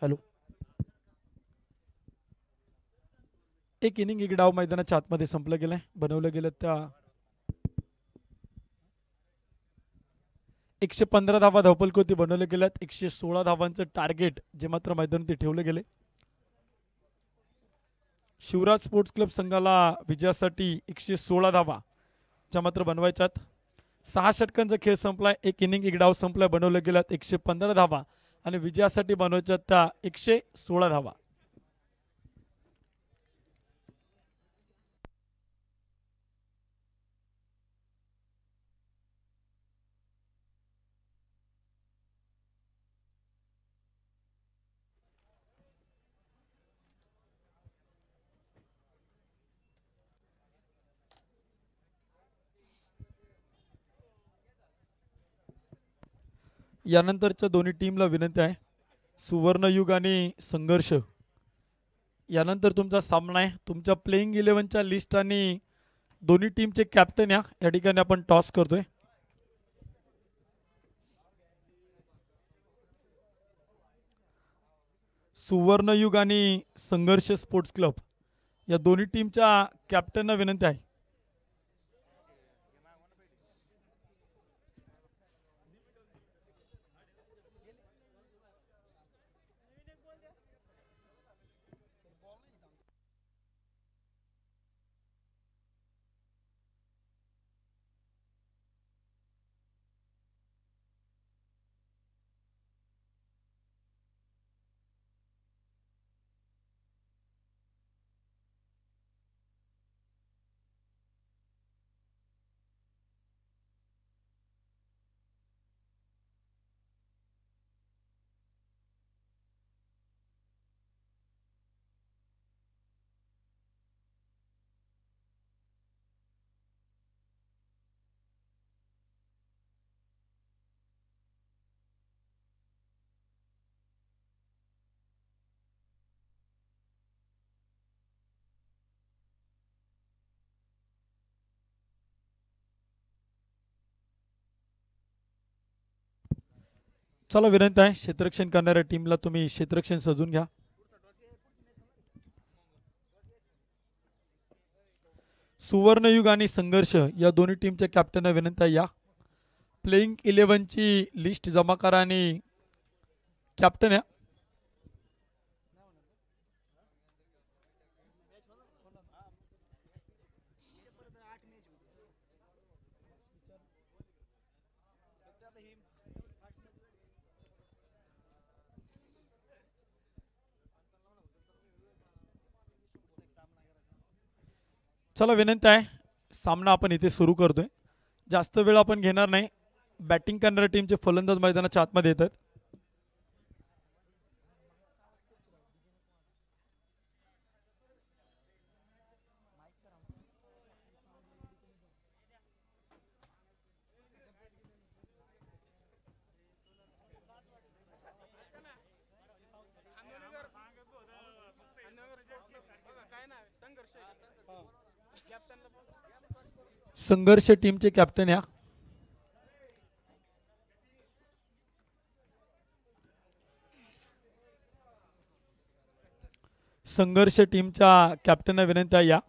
हॅलो. एक इनिंग एक डाव मैदानाच्या आतमध्ये संपलं गेलंय. बनवलं गेलं त्या 115 धावा धावपलकोती बनवले गेल्यात. 116 धावांचं टार्गेट जे मात्र मैदानात ठेवले गेले. शिवराज स्पोर्ट्स क्लब संघाला विजयासाठी 116 धावा ज्या मात्र बनवायच्यात. 6 षटकांचा खेळ संपलाय. एक इनिंग एक डाव संपलाय. बनवले गेल्यात 115 धावा आणि विजयासाठी बनवायच्यात त्या 116 धावा. यानंतरच्या दोन्ही टीमला विनंती आहे. सुवर्णयुग आणि संघर्ष यानंतर तुमचा सामना आहे. तुमच्या प्लेइंग 11च्या लिस्ट आणि दोन्ही टीमचे कॅप्टन या ठिकाणी आपण टॉस करतोय. सुवर्णयुग आणि संघर्ष स्पोर्ट्स क्लब या दोन्ही टीमच्या कॅप्टनना विनंती आहे. चला विनंती आहे क्षेत्ररक्षण करणाऱ्या टीमला तुम्ही क्षेत्ररक्षण सजून घ्या. सुवर्णयुग आणि संघर्ष या दोन्ही टीमच्या कॅप्टनना विनंती आहे. या प्लेइंग 11ची लिस्ट जमा करा आणि कॅप्टन या. चला विनंती आहे सामना आपण इथे सुरू करतोय. जास्त वेळ आपण घेणार नाही. बॅटिंग करणाऱ्या टीमचे फलंदाज मैदानाच्या आतमध्ये येतात. संघर्ष टीमचे कॅप्टन या. संघर्ष टीमच्या कॅप्टनना विनंती आहे या.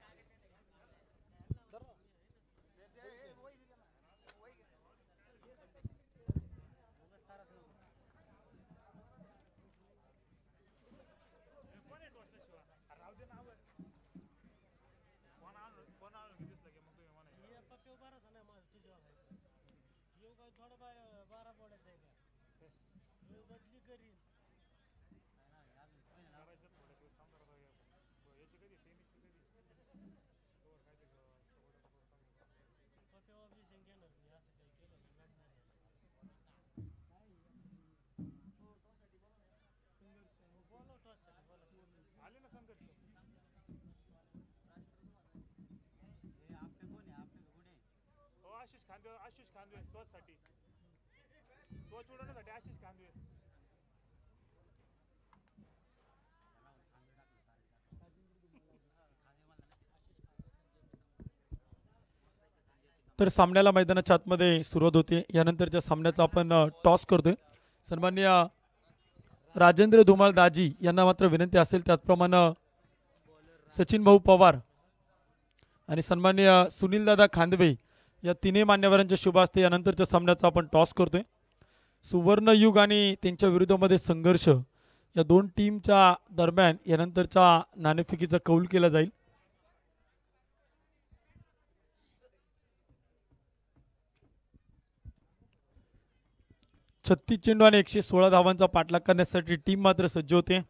आशिष खांदवे टॉससाठी टॉस उडवण्यासाठी आशिष खांदवे. तर सामन्याला मैदानाच्या आतमध्ये सुरुवात होते. यानंतरच्या सामन्याचा आपण टॉस करतोय. सन्माननीय राजेंद्र धुमाळ दाजी यांना मात्र विनंती असेल त्याचप्रमाणे सचिन भाऊ पवार आणि सन्माननीय सुनील दादा खांदवे या तिन्ही मान्यवरांच्या शुभ हस्ते यानंतरच्या सामन्याचा आपण टॉस करतोय. सुवर्णयुग आणि त्यांच्या विरुद्धामध्ये संघर्ष या दोन टीमच्या दरम्यान यानंतरच्या नाणेफेकीचा कौल केला जाईल. छत्तीस चेंडू आणि 116 धावांचा पाठलाग करण्यासाठी टीम मात्र सज्ज होते.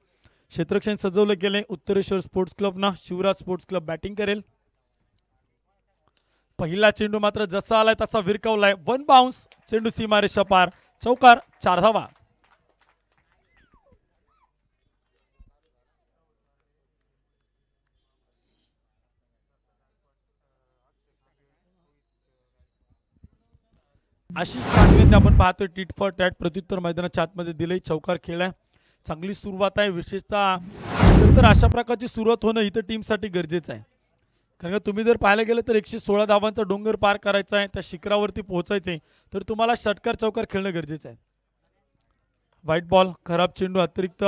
क्षेत्ररक्षण सजवलं गेले. उत्तरेश्वर स्पोर्ट्स क्लबना शिवराज स्पोर्ट्स क्लब बॅटिंग करेल. पहिला चेंडू मात्र जसा आलाय तसा विरकावलाय. One bounce. चेंडू सीमारेषा पार. चौकार. 4 धावा. आशिष कांदवेंनी आपण पाहतोय टीट फॉर टॅट प्रत्युत्तर मैदानाच्या आतमध्ये दिले. चौकार खेळलाय. चांगली सुरुवात आहे. विशेषतः तर अशा प्रकारची सुरुवात होणं इथं टीमसाठी गरजेचं आहे. कारण का तुम्ही जर पाहायला गेलं तर 116 धावांचा डोंगर पार करायचा आहे. त्या शिखरावरती पोहोचायचे तर तुम्हाला षटकार चौकार खेळणं गरजेचं आहे. White ball. खराब चेंडू. अतिरिक्त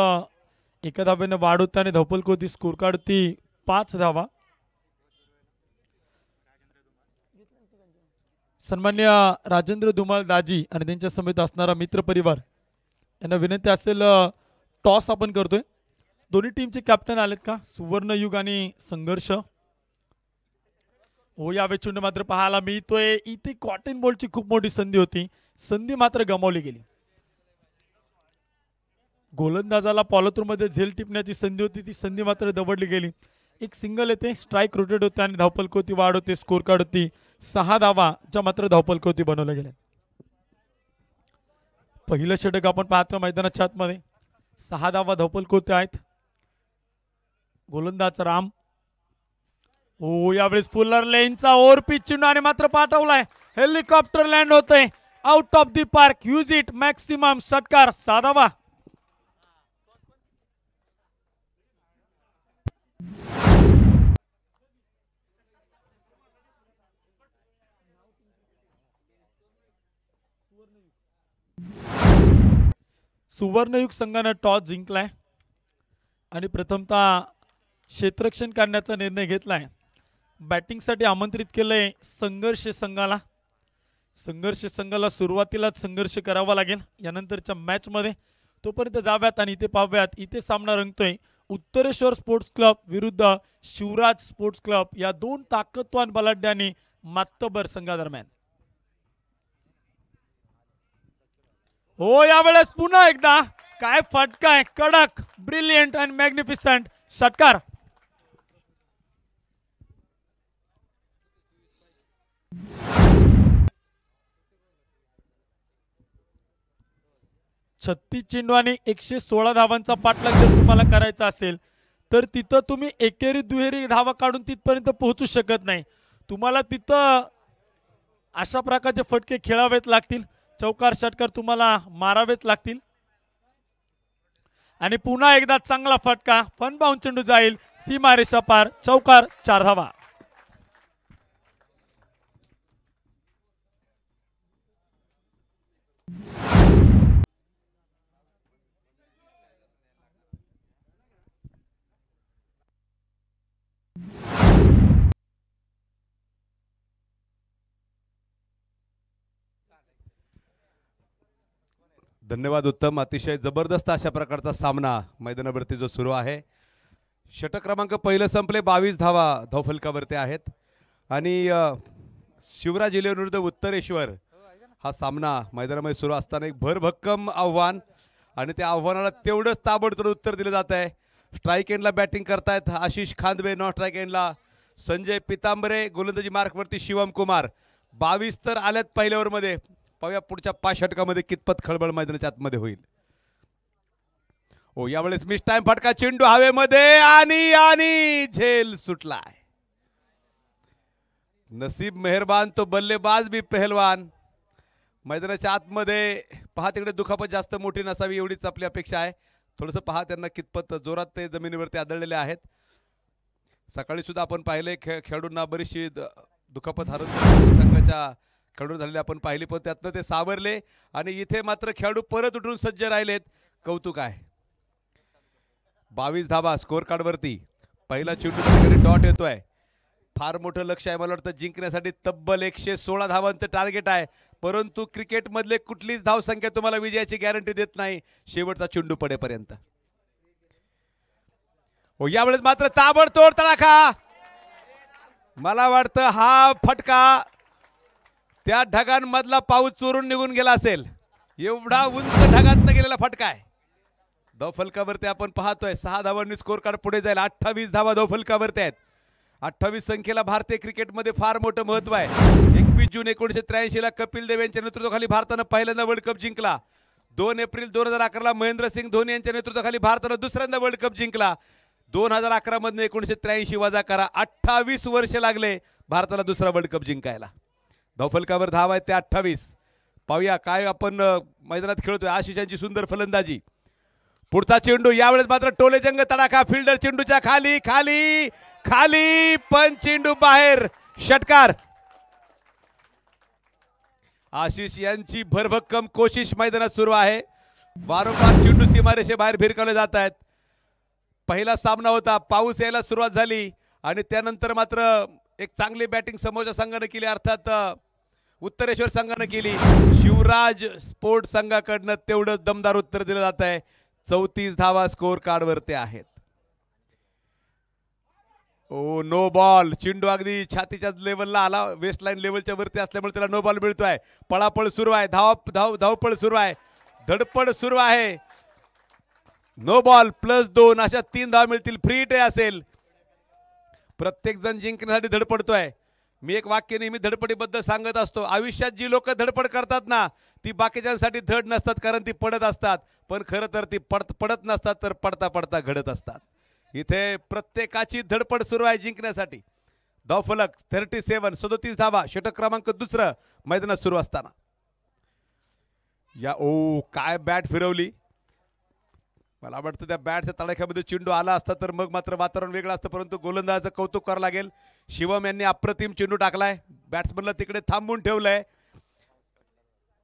एका धाब्याने वाढ होते आणि धावपल होती. स्कोर काढती 5 धावा. सन्मान्य राजेंद्र धुमाळ दाजी आणि त्यांच्या समेत असणारा मित्र परिवार यांना विनंती असेल टॉस आपण करतोय. दोन्ही टीमचे कॅप्टन आलेत का? सुवर्णयुग आणि संघर्ष. हो यावेळी चेंडू मात्र पाहायला मिळतोय. इथे कॉटन बॉलची खूप मोठी संधी होती. संधी मात्र गमावली गेली. गोलंदाजाला पॉलोथ्रूमध्ये झेल टिपण्याची संधी होती. ती संधी मात्र दवडली गेली. एक सिंगल येते. स्ट्राईक रोटेट होते आणि धावपलकोती वाढ होते. स्कोर कार्ड होती 6 धावाच्या मात्र धावपलकोती बनवल्या गेल्या. पहिलं षटक आपण पाहतो मैदानाच्या आतमध्ये. 6 धावा धावपलकोती आहेत. गोलंदाज राम. हो यावेळेस फुलर लेनचा ओव्हर पिच चेंडू आणि मात्र पाठवलाय. हेलिकॉप्टर लँड होतंय out of the park. Use it maximum. षटकार. 6 धावा. सुवर्णयुग संघानं टॉस जिंकलाय आणि प्रथमतः क्षेत्ररक्षण करण्याचा निर्णय घेतलाय. बॅटिंगसाठी आमंत्रित केलंय संघर्ष संघाला. संघर्ष संघाला सुरुवातीलाच संघर्ष करावा लागेल यानंतरच्या मॅचमध्ये. तोपर्यंत जाव्यात आणि इथे पाहूयात. इथे सामना रंगतोय उत्तरेश्वर स्पोर्ट्स क्लब विरुद्ध शिवराज स्पोर्ट्स क्लब या दोन ताकदवान बलाढ्यांनी मातबर संघादरम्यान. हो यावेळेस पुन्हा एकदा काय फटका आहे. कडक. Brilliant and magnificent. षटकार. छत्तीस चेंडू आणि 116 धावांचा पाठलाग जर तुम्हाला करायचा असेल तर तिथं तुम्ही एकेरी दुहेरी धावा काढून तिथपर्यंत पोहोचू शकत नाही. तुम्हाला तिथं अशा प्रकारचे फटके खेळावेच लागतील. चौकार षटकार तुम्हाला मारावेच लागतील. आणि पुन्हा एकदा चांगला फटका. फन बाउंड चेंडू जाईल सीमारेषा पार. चौकार. 4 धावा. धन्यवाद उत्तम. अतिशय जबरदस्त अशा प्रकारचा सामना मैदानावरती जो सुरू आहे. षटक क्रमांक पहिलं संपले. 22 धावा धावफलकावरती आहेत आणि शिवराज इलेव्हन विरुद्ध उत्तरेश्वर हा सामना मैदानामध्ये सुरू असताना एक भरभक्कम आव्हान आणि त्या आव्हानाला तेवढंच ताबडतोब उत्तर दिलं जात आहे. स्ट्राईक एंडला बॅटिंग करतायत आशिष खांदवे. नॉन स्ट्राईक एंडला संजय पितांबरे. गोलंदाजी मार्कवरती शिवम कुमार. 22 तर आल्यात पहिल्या ओव्हरमध्ये. पाहूया पुढच्या 5 षटकामध्ये कितपत खळबळ मैदानाच्या आतमध्ये होईल. हो यावेळेस मिस टाइम फटका. चेंडू हवेमध्ये आणि झेल सुटलाय. नसीब मेहरबान तो बल्लेबाज भी पहलवान. मैदानाच्या आतमध्ये पहा तिकडे दुखापत जास्त मोठी नसावी एवढीच आपली अपेक्षा आहे. थोडंसं पहा त्यांना कितपत जोरात ते जमिनीवरती आदळलेले आहेत. सकाळी सुद्धा आपण पाहिले खेळाडूंना बरीचशी दुखापत हरवून संघाच्या खेळाडू झालेले आपण पाहिली. पण त्यातनं ते सावरले आणि इथे मात्र खेळाडू परत उठून सज्ज राहिलेत. कौतुक आहे. 22 धावा स्कोर कार्ड वरती. पहिला चेंडू डॉट येतोय. फार मोठं लक्ष आहे मला वाटतं जिंकण्यासाठी. तब्बल 116 धावांचं टार्गेट आहे, परंतु क्रिकेट मधले कुठलीच धावसंख्या तुम्हाला विजयाची गॅरंटी देत नाही शेवटचा चेंडू पडेपर्यंत. हो, यावेळेस मात्र ताबडतोड तडाखा. मला वाटतं हा फटका त्या ढगांमधला पाऊस चोरून निघून गेला असेल, एवढा उंच ढगातनं गेलेला फटका आहे. धावफलकावरती आपण पाहतोय 6 धावांनी स्कोर कार्ड पुढे जाईल. 28 धावा धावफलकावरती आहेत. 28 संख्येला भारतीय क्रिकेटमध्ये फार मोठं महत्व आहे. 21 जून 1983 ला कपिल देव यांच्या नेतृत्वाखाली भारतानं पहिल्यांदा वर्ल्ड कप जिंकला. 2 एप्रिल 2011 ला महेंद्रसिंग धोनी यांच्या नेतृत्वाखाली भारतानं दुसऱ्यांदा वर्ल्ड कप जिंकला. 2011 मधनं 1983 वजा करा, 28 वर्ष लागले भारताला दुसरा वर्ल्ड कप जिंकायला. धावफलकावर धाव आहेत ते 28. पाहूया काय आपण मैदानात खेळतोय. आशिषांची सुंदर फलंदाजी. पुढचा चेंडू यावेळेस मात्र टोलेजंग तडाखा. फिल्डर चेंडूच्या खाली खाली खाली, पण चेंडू बाहेर. षटकार. आशिष यांची भरभक्कम कोशिश मैदानात सुरू आहे. वारंवार चेंडू सीमारेषे बाहेर भिरकावले जात आहेत. पहिला सामना होता, पाऊस यायला सुरुवात झाली आणि त्यानंतर मात्र एक चांगली बॅटिंग समोरच्या संघाने केली, अर्थात उत्तरेश्वर संघाने केली. शिवराज स्पोर्ट संघाकडनं तेवढं दमदार उत्तर दिलं जात आहे. 34 धावा स्कोर कार्ड वरती आहेत. ओ, नो बॉल. चेंडू अगदी छातीच्या लेवलला आला, वेस्ट लाईन लेवलच्या वरती असल्यामुळे त्याला नो बॉल मिळतोय. पळापळ सुरू आहे, धावपळ सुरू आहे, धडपड सुरू आहे. नो बॉल +2 अशा 3 धावा मिळतील. फ्री हिट असेल. प्रत्येक जण जिंकण्यासाठी धडपडतोय. मी एक वाक्य नेहमी धडपडीबद्दल सांगत असतो. आयुष्यात जी लोक धडपड करतात ना, ती बाकीच्यांसाठी धड नसतात, कारण ती पडत असतात. पण खरं तर ती पडत नसतात, तर पडता पडता घडत असतात. इथे प्रत्येकाची धडपड सुरू आहे जिंकण्यासाठी. धावफलक 37, 37 धावा. षटक क्रमांक 2 मैदानात सुरू असताना या काय बॅट फिरवली. मला वाटतं त्या बॅटच्या तडाख्यामध्ये चेंडू आला असता तर मग मात्र वातावरण वेगळं असतं, परंतु गोलंदाजाचं कौतुक करावं लागेल. शिवम यांनी अप्रतिम चेंडू टाकलाय. बॅट्समनला तिकडे थांबून ठेवलंय.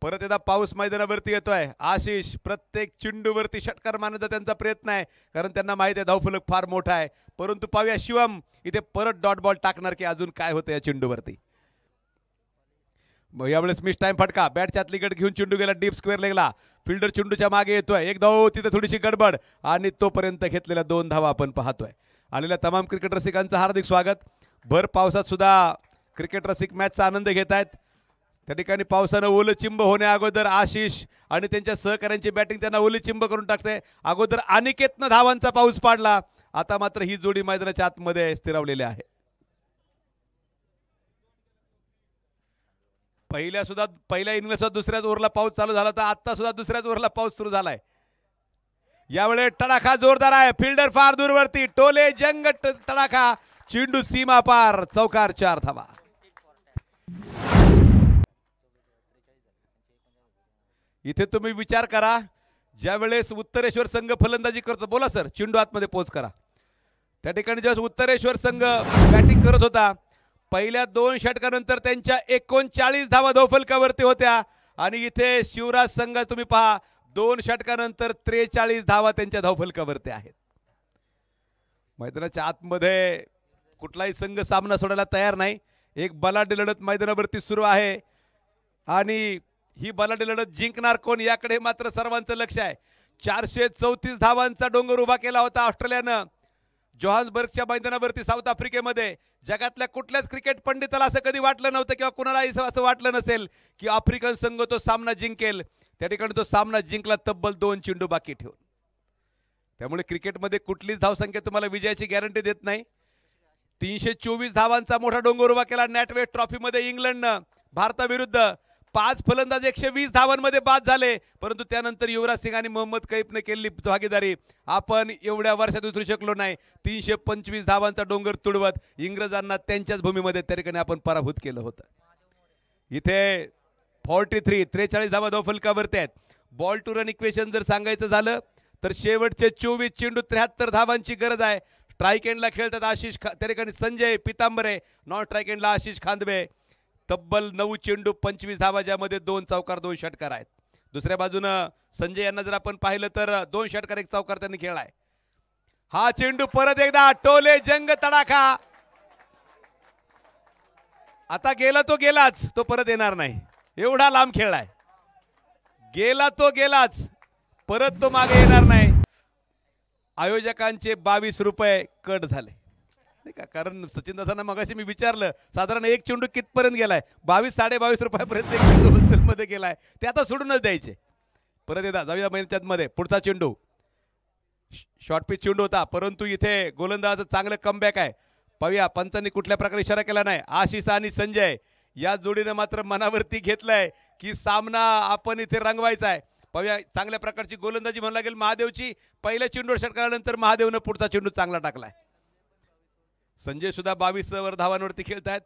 परत एकदा पाऊस मैदानावरती येतोय. आशिष प्रत्येक चेंडूवरती षटकार मारण्याचा त्यांचा प्रयत्न आहे, कारण त्यांना माहिती आहे धावफलक फार मोठा आहे. परंतु पाहूया शिवम इथे परत डॉट बॉल टाकणार की अजून काय होतं या चेंडूवरती. मग यावेळेस मिस टाइम फटका. बॅटच्या आतली गट घेऊन चेंडू गेला डीप स्क्वेअर लेगला. फिल्डर चेंडूच्या मागे येतोय. एक धाव, तिथे थोडीशी गडबड आणि तोपर्यंत घेतलेल्या 2 धावा आपण पाहतोय. आलेल्या तमाम क्रिकेट रसिकांचं हार्दिक स्वागत. भर पावसात सुद्धा क्रिकेट रसिक मॅचचा आनंद घेत आहेत. त्या ठिकाणी पावसानं ओलचिंब होण्या अगोदर आशिष आणि त्यांच्या सहकाऱ्यांची बॅटिंग त्यांना ओलचिंब करून टाकते. अगोदर अनिकेतनं धावांचा पाऊस पाडला. आता मात्र ही जोडी मैदानाच्या आतमध्ये स्थिरावलेली आहे. पहिल्या इनिंगला सुद्धा दुसऱ्याच ओव्हरला पाऊस चालू झाला होता. आता सुद्धा दुसऱ्याच ओव्हरला पाऊस सुरू झालाय. यावेळेस तडाखा जोरदार आहे. फिल्डर फार दूरवरती. टोले जंग तडाखा. चेंडू सीमा पार. चौकार. 4 धावा. इथे तुम्ही विचार करा, ज्या वेळेस उत्तरेश्वर संघ फलंदाजी करतो, बोला सर, चेंडू आतमध्ये पोच करा. त्या ठिकाणी ज्यावेळेस उत्तरेश्वर संघ बॅटिंग करत होता, पहिल्या 2 षटकानंतर त्यांच्या 39 धावा धावफलकावरती होत्या आणि इथे शिवराज संघ तुम्ही पहा 2 षटकानंतर 43 धावा त्यांच्या धावफलकावरती आहेत. मैदानाच्या आतमध्ये कुठलाही संघ सामना सोडायला तयार नाही. एक बलाढ्य लढत मैदानावरती सुरू आहे आणि ही बलाढ्य लढत जिंकणार कोण याकडे मात्र सर्वांचं लक्ष आहे. 434 धावांचा डोंगर उभा केला होता ऑस्ट्रेलियानं जोहान्सबर्गच्या मैदानावरती साऊथ आफ्रिकेमध्ये. जगातल्या कुठल्याच क्रिकेट पंडिताला असं कधी वाटलं नव्हतं किंवा कुणालाही असं वाटलं नसेल की आफ्रिकन संघ तो सामना जिंकेल. त्या ठिकाणी तो सामना जिंकला तब्बल 2 चेंडू बाकी ठेवून. त्यामुळे क्रिकेटमध्ये कुठलीच धावसंख्या तुम्हाला विजयाची गॅरंटी देत नाही. 324 धावांचा मोठा डोंगर उभा केला नॅटवेस्ट ट्रॉफीमध्ये इंग्लंडनं भारताविरुद्ध. 5 फलंदाज 120 धावांमध्ये बाद झाले, परंतु त्यानंतर युवराज सिंग आणि मोहम्मद कैफने केली भागीदारी. आपण एवढ्या वर्षात उतरू शकलो नाही. 325 धावांचा डोंगर तुडवत इंग्रजांना त्यांच्याच भूमीमध्ये त्या ठिकाणी आपण पराभूत केलं होतं. इथे 43 धावा धावफलकावरती आहेत. बॉल टू रन इक्वेशन जर सांगायचं झालं तर शेवटचे 24 चेंडू 73 धावांची गरज आहे. स्ट्राईक एंडला खेळतात आशिष त्या ठिकाणी संजय पितांबरे, नॉन स्ट्राईक एंडला आशिष खांदवे. तब्बल 9 चेंडू 25 धावा, ज्यामध्ये 2 चौकार 2 षटकार आहेत. दुसऱ्या बाजूनं संजय यांना जर आपण पाहिलं तर 2 षटकार 1 चौकार त्यांनी खेळलाय. हा चेंडू परत एकदा टोले जंग तडाखा. आता गेला तो गेलाच, तो परत येणार नाही. एवढा लांब खेळलाय. गेला तो गेलाच, परत तो मागे येणार नाही. आयोजकांचे 22 रुपये कट झाले नाही का, कारण सचिन दादांना मगाशी मी विचारलं साधारण एक चेंडू कितपर्यंत गेलाय. 22-22.5 रुपयापर्यंत एक चेंडू होलसेलमध्ये गेलाय. ते आता सोडूनच द्यायचे. परत येतात जाऊया मैदानात मध्ये. पुढचा चेंडू शॉर्ट पिच चेंडू होता, परंतु इथे गोलंदाजाचं चांगलं कमबॅक आहे. पाहूया पंचांनी कुठल्या प्रकारे इशारा केला नाही. आशिष आणि संजय या जोडीनं मात्र मनावरती घेतलंय की सामना आपण इथे रंगवायचा आहे. पाहूया चांगल्या प्रकारची गोलंदाजी म्हणू लागेल महादेवची. पहिल्या चेंडूवर षटकारानंतर महादेवनं पुढचा चेंडू चांगला टाकलाय. संजय सुद्धा 22 वर धावांवरती खेळतायत.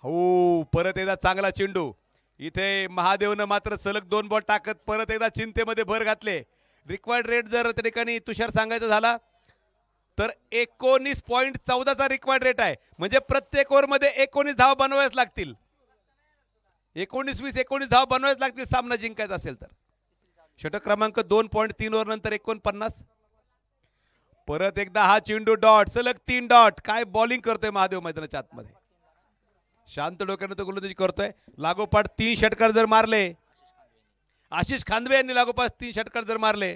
हो परत एकदा चांगला चेंडू. इथे महादेवनं मात्र सलग 2 बॉल टाकत परत एकदा चिंतेमध्ये भर घातले. रिक्वायर्ड रेट जर त्या ठिकाणी तुषार सांगायचं झाला तर 19.14चा रिक्वायर्ड रेट आहे. म्हणजे प्रत्येक ओव्हरमध्ये 19 धावा बनवाव्याच लागतील. 19-20-19 धावा बनवाव्याच लागतील सामना जिंकायचा असेल तर. षटक क्रमांक 2.3 ओव्हर नंतर 49. परत एकदा हा चेंडू डॉट, सलग 3 डॉट. काय बॉलिंग करतोय महादेव मैदानाच्या आतमध्ये. शांत डोक्यानं तो गोलंदाजी करतोय. लागोपाठ 3 षटकार जर मारले, आशिष खांदवे यांनी लागोपाठ 3 षटकार जर मारले,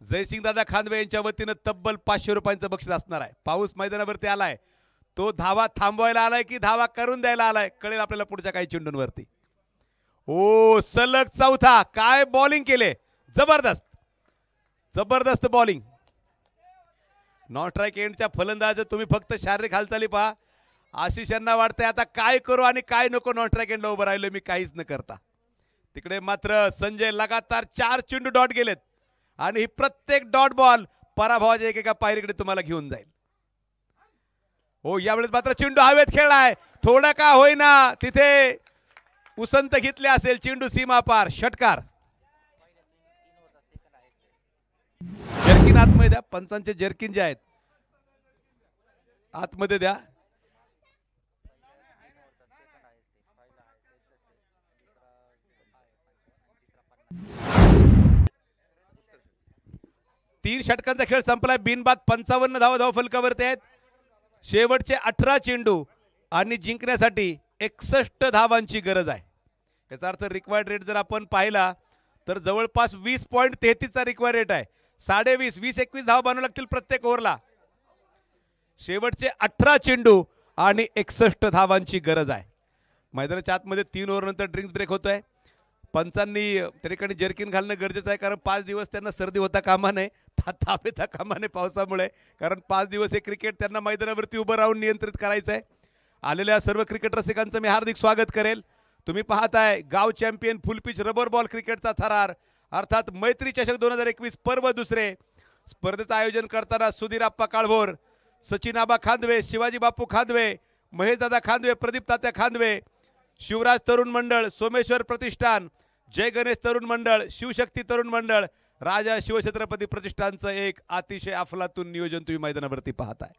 जयसिंग दादा खांदवे यांच्या वतीनं तब्बल 500 रुपयांचं बक्षीस असणार आहे. पाऊस मैदानावरती आलाय, तो धावा थांबवायला आलाय की धावा करून द्यायला आलाय कळेल आपल्याला पुढच्या काही चेंडूंवरती. ओ सलग चौथा. काय बॉलिंग केले, जबरदस्त जबरदस्त बॉलिंग. नॉन स्ट्राईक एंडच्या फलंदाज तुम्ही फक्त शारीरिक हालचाली पहा. आशिष यांना वाटतंय आता काय करू आणि काय नको, नॉन स्ट्राईक एंडला उभं राहिलो मी काहीच न करता. तिकडे मात्र संजय लगातार 4 चेंडू डॉट गेलेत आणि ही प्रत्येक डॉट बॉल पराभवाच्या एकेका पायरीकडे तुम्हाला घेऊन जाईल. हो यावेळेस मात्र चेंडू हवेत खेळलाय. थोडं का होईना तिथे उसंत घेतले असेल. चेंडू सीमा पार, षटकार. जर्किन आतमध्ये द्या. पंचांचे जर्किन जे आहेत आतमध्ये द्या. तीन षटकांचा खेळ संपलाय. बिनबाद 55 धावा धावफलकावरती आहेत. शेवटचे 18 चेंडू आणि जिंकण्यासाठी 61 धावांची गरज आहे. याचा अर्थ रिक्वायर्ड रेट जर आपण पाहिला तर जवळपास 20.33चा रिक्वायर्ड रेट आहे. 20.5 20-21 धावा बनवाव्या लागतील प्रत्येक ओव्हरला. शेवटचे 18 चेंडू आणि 61 धावांची गरज आहे. मैदानाच्या आतमध्ये 3 ओव्हर नंतर ड्रिंक्स ब्रेक होतोय. पंचांनी त्या ठिकाणी जर्किन घालणं गरजेचं आहे, कारण 5 दिवस त्यांना सर्दी होता कामा नये, ताप येता कामा नये पावसामुळे. कारण 5 दिवस हे क्रिकेट त्यांना मैदानावरती उभं राहून नियंत्रित करायचं आहे. आलेल्या सर्व क्रिकेट रसिकांचं मी हार्दिक स्वागत करेल. तुम्ही पाहताय गाव चॅम्पियन फुलपिच रबर बॉल क्रिकेटचा थरार अर्थात मैत्री चषक 2021 पर्व दुसरे. स्पर्धेचं आयोजन करताना सुधीर आप्पा काळभोर, सचिन आबा खांदवे, शिवाजी बापू खांदवे, महेशदादा खांदवे, प्रदीप तात्या खांदवे, शिवराज तरुण मंडळ, सोमेश्वर प्रतिष्ठान, जय गणेश तरुण मंडळ, शिवशक्ती तरुण मंडळ, राजा शिवछत्रपती प्रतिष्ठानचं एक अतिशय अफलातून नियोजन तुम्ही मैदानावरती पाहताय.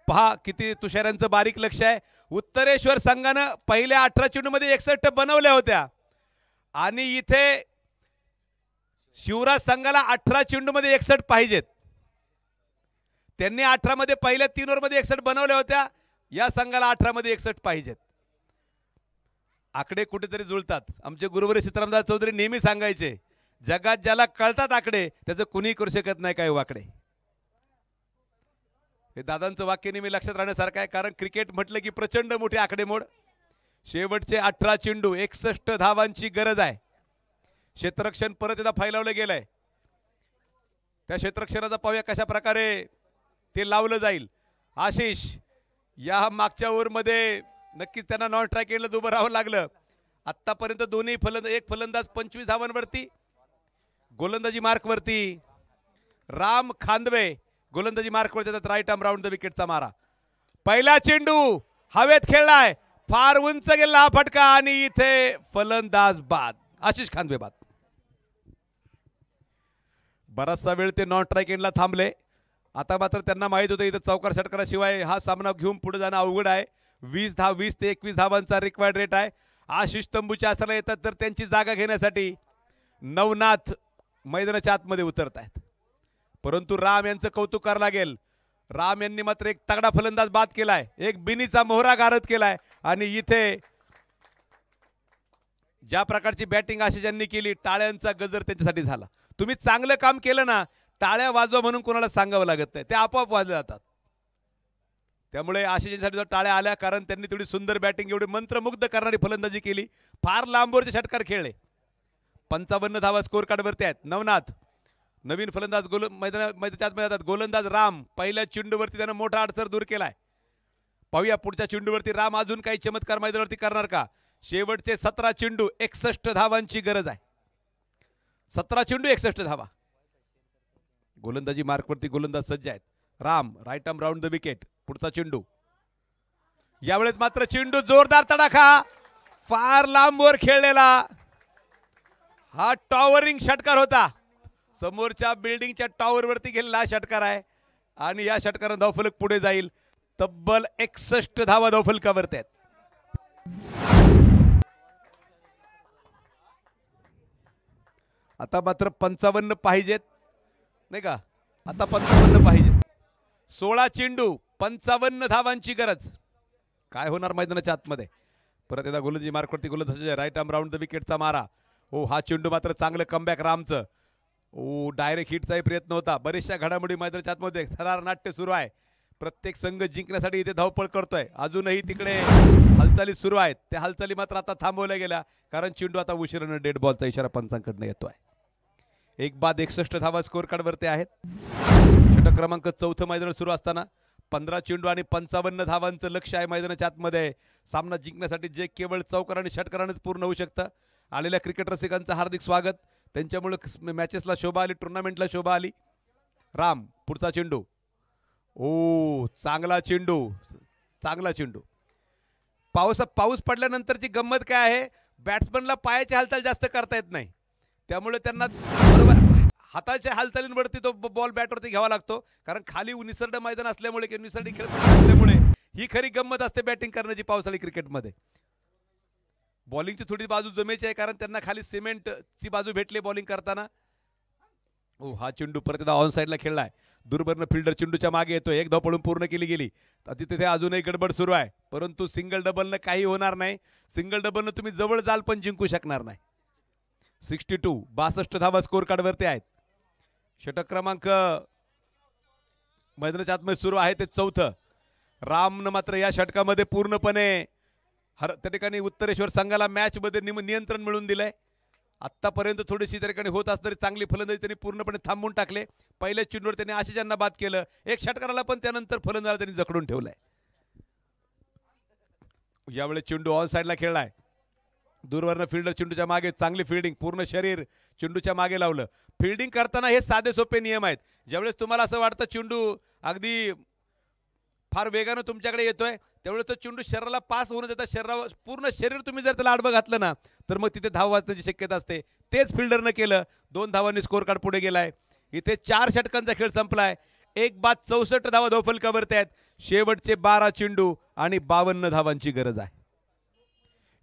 पहा किती तुषारांचं बारीक लक्ष आहे. उत्तरेश्वर संघानं पहिल्या 18 चेंडूमध्ये 61 बनवल्या होत्या आणि इथे शिवराज संघाला 18 चेंडूमध्ये 61 पाहिजेत. त्यांनी 18 मध्ये पहिल्या 3 ओव्हरमध्ये 61 बनवल्या होत्या. या संघाला 18 मध्ये 61 पाहिजेत. आकडे कुठेतरी जुळतात. आमचे गुरुवरी सीतारामदास चौधरी नेहमी सांगायचे, जगात ज्याला कळतात आकडे त्याचं कुणीही करू शकत नाही काय वाकडे. हे दादांचं वाक्य नेहमी लक्षात राहण्यासारखं आहे, कारण क्रिकेट म्हटलं की प्रचंड मोठे आकडेमोड. शेवटचे 18 चेंडू 61 धावांची गरज आहे. क्षेत्ररक्षण परत एकदा फैलावलं गेलंय. त्या क्षेत्ररक्षणाचा पाहूया कशा प्रकारे ते लावलं जाईल. आशिष या मागच्या ओव्हरमध्ये नक्कीच त्यांना नॉन स्ट्राईक एंडला उभं राहावं लागलं. आतापर्यंत दोन्ही एक फलंदाज 25 धावांवरती, गोलंदाजी मार्कवरती राम खांदवे गोलंदाजी मार्कवर जातात. राईट आर्म राऊंड द विकेटचा मारा. पहिला चेंडू हवेत खेळलाय, फार उंच गेला हा फटका आणि इथे फलंदाज बाद, आशिष खांदवे बाद. बराचसा वेळ ते नॉन स्ट्राईक एंडला थांबले. आता मात्र त्यांना माहित होतं इथं चौकार षटकाराशिवाय हा सामना घेऊन पुढे जाणं अवघड आहे. 20 ते 21 धावांचा रिक्वायर्ड रेट आहे. आशिष तंबूच्या आसराला येतात तर त्यांची जागा घेण्यासाठी नवनाथ मैदानाच्या आतमध्ये उतरत आहेत, परंतु राम यांचं कौतुक करावं लागेल. राम यांनी मात्र एक तगडा फलंदाज बाद केलाय, एक बिनीचा मोहरा गारद केलाय आणि इथे ज्या प्रकारची बॅटिंग आशिष यांनी केली, टाळ्यांचा गजर त्यांच्यासाठी झाला. तुम्ही चांगलं काम केलं ना, टाळ्या वाजवा म्हणून कोणाला सांगावं लागत नाही, ते आपोआप वाजले जातात. त्यामुळे आशिष यांच्यासाठी टाळ्या आल्या, कारण त्यांनी थोडी सुंदर बॅटिंग, एवढी मंत्रमुग्ध करणारी फलंदाजी केली. फार लांबवरचे षटकार खेळले. 55 धावा स्कोर कार्डवरती आहेत. नवनाथ नवीन फलंदाज मैदानात गोलंदाज राम पहिल्या चेंडूवरती त्यानं मोठा अडसर दूर केलाय. पाहूया पुढच्या चेंडूवरती राम अजून काही चमत्कार मैदानावरती करणार का. शेवटचे 17 चेंडू 61 धावांची गरज आहे. 17 चेंडू 61 धावा. गोलंदाजी मार्कवरती गोलंदाज सज्ज आहेत. Ram right arm round the wicket. पुढचा चेंडू, यावेळेस मात्र चेंडू जोरदार तडाखा, फार लांबवर खेळलेला हा टॉवरिंग षटकार होता. समोरच्या बिल्डिंगच्या टॉवर वरती गेलेला हा षटकार आहे आणि या षटकारानं धावफलक पुढे जाईल. तब्बल 61 धावा धावफलकावरती आहेत. आता मात्र 55 पाहिजेत नाही का, आता 55 पाहिजेत. 16 चेंडू 55 धावांची गरज. काय होणार मैदानाच्या आतमध्ये. परत एकदा गोलंदाजी मार्कवरती गोलंदाज राईट आर्म राऊंड द विकेटचा मारा. हो, हा चेंडू मात्र चांगलं कमबॅक रामचं. ओ, डायरेक्ट हिटचाही प्रयत्न होता. बरेचशा घडामोडी मैदानाच्या आतमध्ये थरार नाट्य सुरू आहे. प्रत्येक संघ जिंकण्यासाठी इथे धावपळ करतोय. अजूनही तिकडे हालचाली सुरू आहेत. त्या हालचाली मात्र आता थांबवल्या गेल्या, कारण चेंडू आता उशिरानं डेड बॉलचा इशारा पंचांकडनं येतोय. 1 बाद 61 धावा स्कोर कार्डवरती आहेत. षटक क्रमांक 4 मैदान सुरू असताना 15 चेंडू आणि 55 धावांचं लक्ष आहे मैदानाच्या आतमध्ये. सामना जिंकण्यासाठी जे केवळ चौकार आणि षटकारानेच पूर्ण होऊ शकतं. आलेल्या क्रिकेट रसिकांचं हार्दिक स्वागत. त्यांच्यामुळे मॅचेसला शोभा आली, टुर्नामेंटला शोभा आली. राम पुढचा चेंडू. ओ, चांगला चेंडू, चांगला चेंडू. पाऊस पडल्यानंतरची गंमत काय आहे, बॅट्समनला पायाची हालचाल जास्त करता येत नाही. त्यामुळे त्यांना बरोबर हाताच्या हालचालींवरती तो बॉल बॅटवरती घ्यावा लागतो, कारण खाली निसर्ड मैदान असल्यामुळे किंवा निसर्डी खेळ असल्यामुळे ही खरी गंमत असते बॅटिंग करण्याची पावसाळी क्रिकेटमध्ये. बॉलिंगची थोडी बाजू जमेची आहे, कारण त्यांना खाली सिमेंटची बाजू भेटली बॉलिंग करताना. ओ, हा चेंडू परत एकदा ऑन साईडला खेळलाय. दूरबर्न फिल्डर चेंडूच्या मागे येतोय. 1 धाव पळून पूर्ण केली गेली. तिथे अजूनही गडबड सुरू आहे, परंतु सिंगल डबलनं काही होणार नाही. सिंगल डबलनं तुम्ही जवळ जाल पण जिंकू शकणार नाही. 62 धावा स्कोर कार्डवरती आहेत. षटक क्रमांक मैदानाच्या आतमध्ये सुरू आहे ते 4. रामनं मात्र या षटकामध्ये पूर्णपणे त्या ठिकाणी उत्तरेश्वर संघाला मॅच मध्ये नियंत्रण मिळवून दिलंय. आतापर्यंत थोडीशी त्या ठिकाणी होत असणारी चांगली फलंदाजी त्यांनी पूर्णपणे थांबवून टाकले. पहिल्या चेंडूवर त्यांनी आशिषांना बाद केलं. एक षटकाराला पण त्यानंतर फलंदाजाला त्यांनी जखडून ठेवलाय. यावेळी चेंडू ऑन साईडला खेळलाय. दूरवरनं फिल्डर चेंडूच्या मागे चांगली फिल्डिंग, पूर्ण शरीर चेंडूच्या मागे लावलं. फिल्डिंग करताना हे साधे सोपे नियम आहेत. ज्यावेळेस तुम्हाला असं वाटतं चेंडू अगदी फार वेगानं तुमच्याकडे येतोय, त्यावेळेस तो चेंडू शरीराला पास होऊन देता, पूर्ण शरीर तुम्ही जर त्याला आडवं घातलं ना, तर मग तिथे धाव वाजण्याची शक्यता असते. तेच फिल्डरनं केलं. 2 धावांनी स्कोर कार्ड पुढे गेलाय. इथे 4 षटकांचा खेळ संपलाय. 1 बाद 64 धावा धावफलकावरती आहेत. शेवटचे 12 चेंडू आणि 52 धावांची गरज आहे.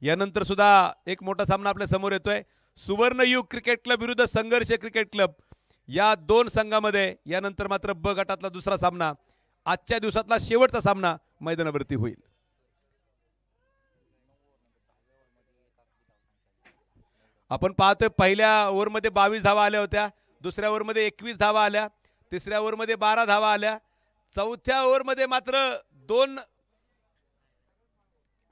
यानंतर सुद्धा एक मोठा सामना आपल्या समोर येतोय. सुवर्णयुग क्रिकेट क्लब विरुद्ध संघर्ष क्रिकेट क्लब या 2 संघामध्ये यानंतर मात्र ब गटातला दुसरा सामना, आजच्या दिवसातला शेवटचा सामना मैदानावरती होईल. आपण पाहतोय पहिल्या ओव्हरमध्ये 22 धावा आल्या होत्या, दुसऱ्या ओव्हरमध्ये 21 धावा आल्या, तिसऱ्या ओव्हरमध्ये 12 धावा आल्या, चौथ्या ओव्हरमध्ये मात्र 2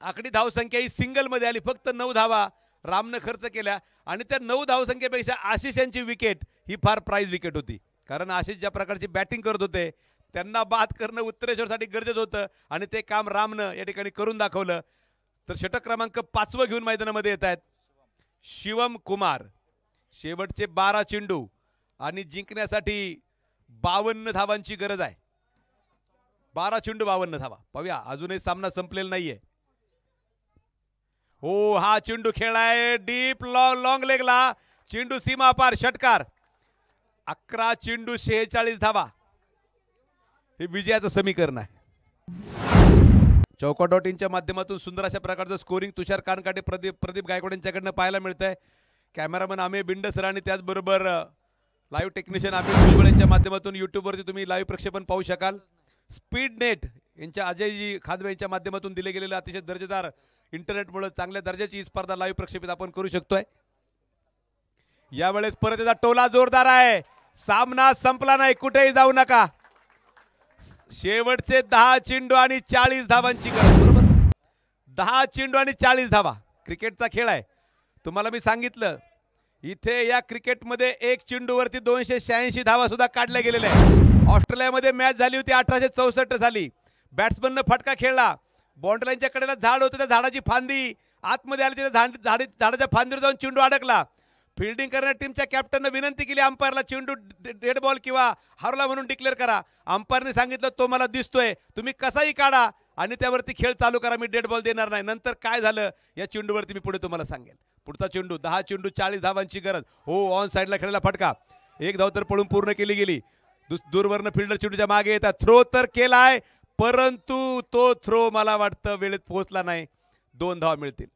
आकडी धावसंख्या ही सिंगलमध्ये आली. फक्त 9 धावा रामनं खर्च केल्या आणि त्या 9 धावसंख्येपेक्षा आशिष यांची विकेट ही फार प्राइज विकेट होती. कारण आशिष ज्या प्रकारची बॅटिंग करत होते त्यांना बाद करणं उत्तरेश्वरसाठी गरजेचं होतं आणि ते काम रामनं या ठिकाणी करून दाखवलं. तर षटक क्रमांक 5 घेऊन मैदानामध्ये येत आहेत शिवम कुमार. शेवटचे 12 चेंडू आणि जिंकण्यासाठी 52 धावांची गरज आहे. 12 चेंडू 52 धावा. पाहूया, अजूनही सामना संपलेला नाहीये. हो, हा चेंडू खेळाय डीप लॉंग लेगला. चेंडू सीमा पार षटकार. 11 चेंडू 46 धावा. हे विजयाचं समीकरण आहे. चौका.inच्या माध्यमातून सुंदर अशा प्रकारचं स्कोरिंग तुषार कानकाटे, प्रदीप गायकवाड यांच्याकडनं पाहायला मिळतंय. कॅमेरामन आम्ही बिंड सर आणि त्याचबरोबर लाईव्ह टेक्निशियन आम्ही भुजबळ यांच्या माध्यमातून यूट्यूबवरती तुम्ही लाईव्ह प्रक्षेपण पाहू शकाल. स्पीड नेट यांच्या अजयजी खादवे यांच्या माध्यमातून दिले गेलेले अतिशय दर्जेदार इंटरनेटमुळे चांगल्या दर्जाची ही स्पर्धा लाईव्ह प्रक्षेपित आपण करू शकतोय. यावेळेस परत याचा टोला जोरदार आहे. सामना संपला नाही, कुठेही जाऊ नका. शेवटचे 10 चेंडू आणि 40 धावांची गरज. बरोबर, 10 चेंडू आणि 40 धावा. क्रिकेटचा खेळ आहे. तुम्हाला मी सांगितलं इथे या क्रिकेटमध्ये एक चेंडूवरती 286 धावा सुद्धा काढल्या गेलेल्या आहेत. ऑस्ट्रेलियामध्ये मॅच झाली होती 1864 साली. बॅट्समननं फटका खेळला, बाउंड्रीच्या कडेला झाड होतं, त्या झाडाची फांदी आतमध्ये आली, त्या झाडाच्या फांदीवर जाऊन चेंडू अडकला. फिल्डिंग करणाऱ्या टीमच्या कॅप्टननं विनंती केली अंपायरला चेंडू डेड बॉल किंवा हरवला म्हणून डिक्लेअर करा. अंपायरने सांगितलं तो मला दिसतोय, तुम्ही कसाही काढा आणि त्यावरती खेळ चालू करा, मी डेड बॉल देणार नाही. नंतर काय झालं या चेंडूवरती मी पुढे तुम्हाला सांगेल. पुढचा चेंडू 10 चेंडू 40 धावांची गरज. हो, ऑन साईडला खेळलेला फटका, एक धाव तर पळून पूर्ण केली गेली. दूरवरनं फिल्डर चेंडूच्या मागे येतात. थ्रो तर केलाय, परंतु तो थ्रो मला वाटतं वेळेत पोहोचला नाही. 2 धावा मिळतील.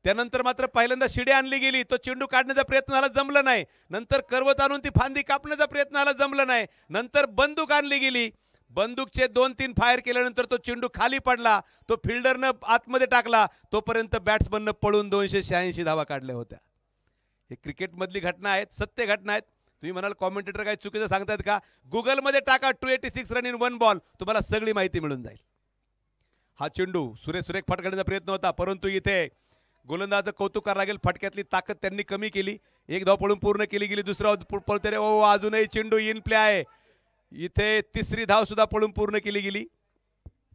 त्यानंतर मात्र पहिल्यांदा शिडी आणली गेली, तो चेंडू काढण्याचा प्रयत्न झाला, जमलं नाही. नंतर करवत आणून ती फांदी कापण्याचा प्रयत्न झाला, जमलं नाही. नंतर बंदूक आणली गेली, बंदूकचे 2-3 फायर केल्यानंतर तो चेंडू खाली पडला, तो फिल्डरनं आतमध्ये टाकला, तोपर्यंत बॅट्समननं पळून 286 धावा काढल्या होत्या. हे क्रिकेटमधली घटना आहेत, सत्य घटना आहेत. तुम्ही म्हणाल कॉमेंटेटर काही चुकीचं सांगतायत का? गुगलमध्ये टाका 286 रन इन 1 बॉल, तुम्हाला सगळी माहिती मिळून जाईल. हा चेंडू सुरेख फटकाडण्याचा प्रयत्न होता, परंतु इथे गोलंदाजाचं कौतुक करावं लागेल, फटक्यातली ताकद त्यांनी कमी केली. एक धाव पळून पूर्ण केली गेली, दुसरा पळते रे, ओ अजूनही चेंडू इन प्ले आहे. इथे तिसरी धाव सुद्धा पळून पूर्ण केली गेली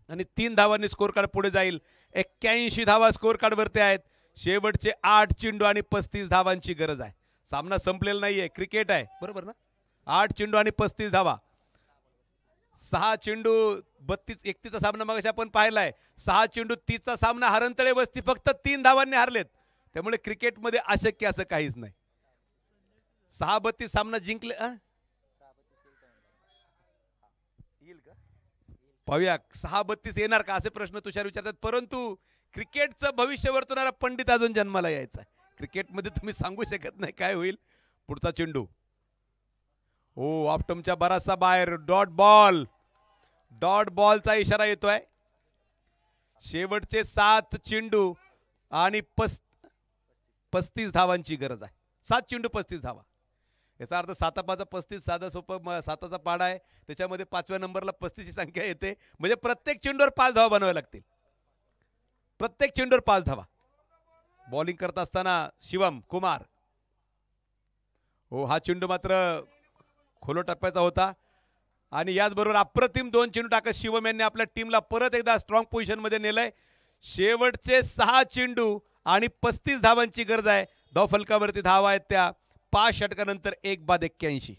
आणि 3 धावांनी स्कोर कार्ड पुढे जाईल. 81 धावा स्कोर कार्ड वरती आहेत. शेवटचे 8 चेंडू आणि 35 धावांची गरज आहे. सामना संपलेला नाहीये, क्रिकेट आहे, बरोबर ना? 8 चेंडू आणि 35 धावा. 6 चेंडू 32-31चा सामना मगाशी आपण पाहिलाय. 6 चेंडू 30चा सामना हरणतळे वस्ती फक्त 3 धावांनी हारलेत. त्यामुळे क्रिकेटमध्ये अशक्य असं काहीच नाही. 6-32 सामना जिंकले. पाहूया 6-32 येणार का असे प्रश्न तुषार विचारतात, परंतु क्रिकेटचं भविष्य वर्तवणारा पंडित अजून जन्माला यायचा. क्रिकेटमध्ये तुम्ही सांगू शकत नाही काय होईल. पुढचा चेंडू हो ऑप्टमच्या बराचसा बाहेर. डॉट बॉलचा इशारा येतोय. शेवटचे 7 चेंडू आणि 35 धावांची गरज आहे. 7 चेंडू 35 धावा. याचा अर्थ 7-5 35, साधा सोपं 7चा पाडा आहे, त्याच्यामध्ये 5व्या नंबरला 35ची संख्या येते. म्हणजे प्रत्येक चेंडूवर 5 धावा बनवाव्या लागतील. प्रत्येक चेंडूवर 5 धावा. बॉलिंग करत असताना शिवम कुमार. हो, हा चेंडू मात्र खोलो टप्प्याचा होता आणि याचबरोबर अप्रतिम 2 चेंडू टाकत शिवम यांनी आपल्या टीमला परत एकदा स्ट्रॉंग पोझिशनमध्ये नेलंय. शेवटचे 6 चेंडू आणि 35 धावांची गरज आहे. धाव फलकावरती धावा आहेत त्या 5 षटकानंतर 1 बाद 81.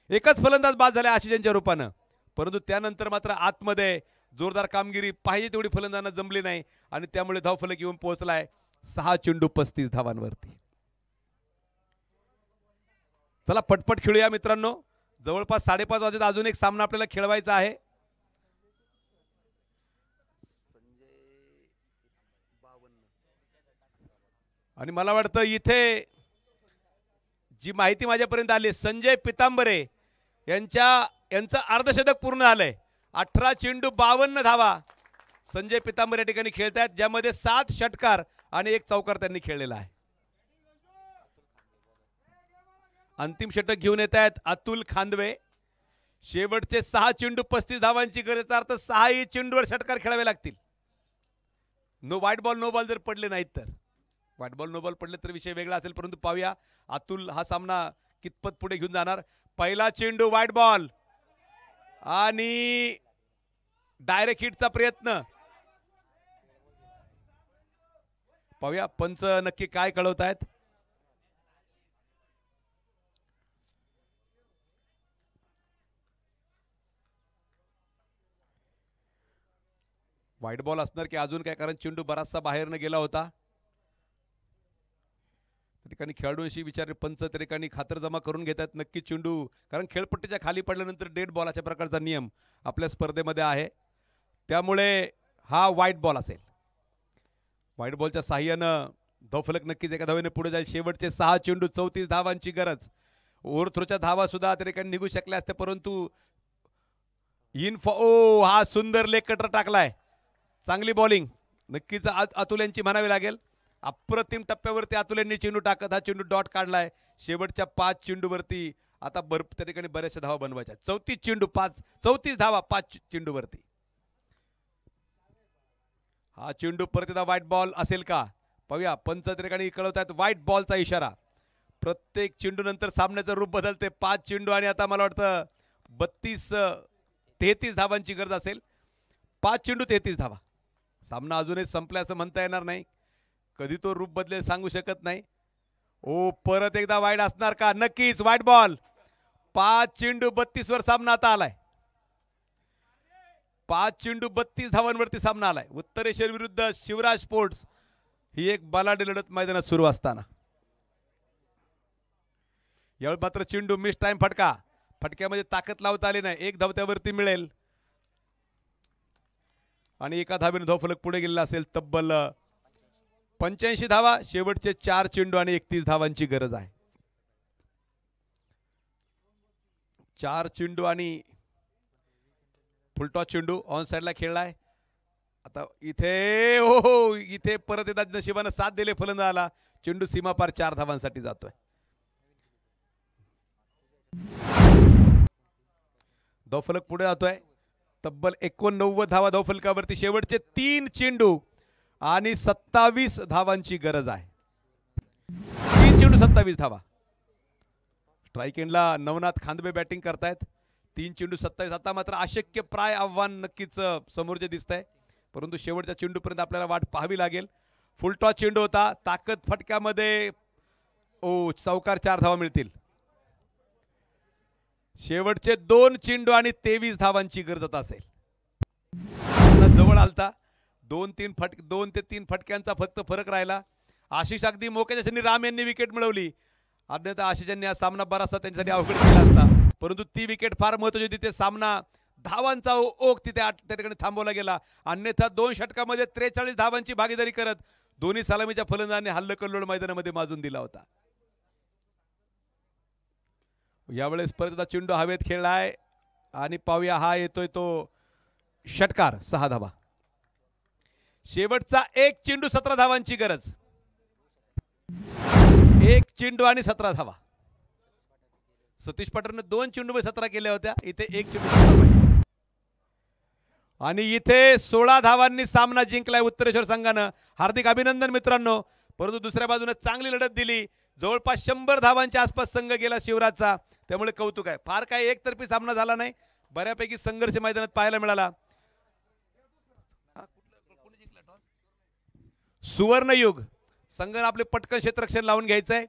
एकच फलंदाज बाद झाले आशिषांच्या रूपानं, परंतु त्यानंतर मात्र आतमध्ये जोरदार कामगिरी पाहिजे तेवढी फलंदाजांना जमली नाही आणि त्यामुळे धावफलक येऊन पोहोचलाय 6 चेंडू 35 धावांवरती. चला पटपट खेळूया मित्रांनो. जवळपास 5:30 वाजता अजून एक सामना आपल्याला खेळवायचा आहे. आणि मला वाटतं इथे जी माहिती माझ्यापर्यंत आली, संजय पितांबरे यांचं अर्धशतक पूर्ण झालंय. 18 चेंडू 52 धावा संजय पितांबरे या ठिकाणी खेळतायत, ज्यामध्ये 7 षटकार आणि 1 चौकार त्यांनी खेळलेला आहे. अंतिम षटक घेऊन येत आहेत अतुल खांदवे. शेवटचे 6 चेंडू 35 धावांची गरज, अर्थ 6 चेंडूवर षटकार खेळावे लागतील. व्हाईट बॉल नो बॉल जर पडले नाहीत तर. व्हाईट बॉल नो बॉल पडले तर विषय वेगळा असेल, परंतु पाहूया अतुल हा सामना कितपत पुढे घेऊन जाणार. पहिला चेंडू व्हाईट बॉल आणि डायरेक्ट हिटचा प्रयत्न. पाहूया पंच नक्की काय कळवत आहेत. व्हाईट बॉल असणार की अजून काय, कारण चेंडू बराचसा बाहेरनं गेला होता. त्या ठिकाणी खेळाडूंशी विचार पंच त्या ठिकाणी खातरजमा करून घेतात नक्की चेंडू, कारण खेळपट्टीच्या खाली पडल्यानंतर डेड बॉल अशा प्रकारचा नियम आपल्या स्पर्धेमध्ये आहे. त्यामुळे हा व्हाईट बॉल असेल. व्हाईट बॉलच्या साह्यानं धावफलक नक्कीच एका धावेने पुढे जाईल. शेवटचे 6 चेंडू, 34 धावांची गरज. ओव्हरथ्रोच्या धावा सुद्धा त्या ठिकाणी निघू शकल्या असते, परंतु ओ हा सुंदर लेग कटर टाकलाय. चांगली बॉलिंग नक्कीच आज अतुल यांची म्हणावी लागेल. अप्रतिम टप्प्यावरती अतुल यांनी चेंडू टाकत हा चेंडू डॉट काढलाय. शेवटच्या 5 चेंडूवरती आता त्या ठिकाणी बऱ्याचशा धावा बनवायच्या. 34 चेंडू 34 धावा 5 चेंडूवरती. हा चेंडू परत एकदा व्हाईट बॉल असेल का पाहूया. पंच त्या ठिकाणी कळवतात व्हाईट बॉलचा इशारा. प्रत्येक चेंडू नंतर सामन्याचं रूप बदलते. 5 चेंडू आणि आता मला वाटतं 33 धावांची गरज असेल. 5 चेंडू 33 धावा. सामना अजूनही संपला असं म्हणता येणार नाही. कधी तो रूप बदलेल सांगू शकत नाही. ओ परत एकदा वाईड असणार का? नक्कीच व्हाईट बॉल. 5 चेंडू 32 वर सामना आता आलाय. 5 चेंडू 32 धावांवरती सामना आलाय. उत्तरेश्वर विरुद्ध शिवराज स्पोर्ट्स ही एक बलाढ्य लढत मैदानात सुरू असताना यावेळी मात्र चेंडू मिस टाइम फटका. फटक्यामध्ये ताकद लावता आली नाही. 1 धाव त्यावरती मिळेल आणि एका धावेने धावफलक पुढे गेलेला असेल. तब्बल 85 धावा. शेवटचे 4 चेंडू आणि 31 धावांची गरज आहे. 4 चेंडू आणि फुलटॉस चेंडू ऑन साइडला खेळलाय. आता इथे हो इथे परत एकदा नशिबानं साथ दिले फलंदाजाला. चेंडू सीमापार 4 धावांसाठी जातोय. धावफलक पुढे जातोय. तब्बल 89 धावा धावफलकावरती. शेवटचे 3 चेंडू आणि 27 धावांची गरज आहे. 3 चेंडू 27 धावा. स्ट्राईक एंडला नवनाथ खांदबे बॅटिंग करतायत. 3 चेंडू 27. आता मात्र अशक्य प्राय आव्हान नक्कीच समोरचे दिसत आहे, परंतु शेवटच्या चेंडूपर्यंत आपल्याला वाट पाहावी लागेल. फुलटॉस चेंडू होता. ताकद फटक्यामध्ये चौकार 4 धावा मिळतील. शेवटचे 2 चेंडू आणि 23 धावांची गरज असेल. जवळ आलता. 2 ते 3 फटक्यांचा फक्त फरक राहिला. आशिष अगदी मोक्याच्या क्षणी राम यांनी विकेट मिळवली. अन्यथा आशिष यांनी हा सामना बराचसा त्यांच्यासाठी अवघड केला असता, परंतु ती विकेट फार महत्त्वाची होती. तिथे सामना धावांचा ओघ तिथे त्या ठिकाणी थांबवला गेला. अन्यथा 2 षटकामध्ये 43 धावांची भागीदारी करत दोन्ही सलामीच्या फलंदाजांनी हल्लकल्लोळ मैदानामध्ये माजून दिला होता. यावेळेस परत एकदा चेंडू हवेत खेळलाय आणि पाहूया हा येतोय तो षटकार. 6 धावा. शेवटचा 1 चेंडू 17 धावांची गरज. 1 चेंडू आणि 17 धावा. सतीश पाटरने 2 चेंडू 17 केल्या होत्या. इथे 1 चेंडू आणि इथे 16 धावांनी सामना जिंकलाय उत्तरेश्वर संघानं. हार्दिक अभिनंदन मित्रांनो. परंतु दुसऱ्या बाजूने चांगली लढत दिली. जवळपास 100 धावांच्या आसपास संघ गेला शिवराजचा, त्यामुळे कौतुक आहे. फार काही एकतर्फी सामना झाला नाही. बऱ्यापैकी संघर्ष मैदानात पाहायला मिळाला. सुवर्णयुग संघाने आपले पटकन क्षेत्ररक्षण लावून घ्यायचंय.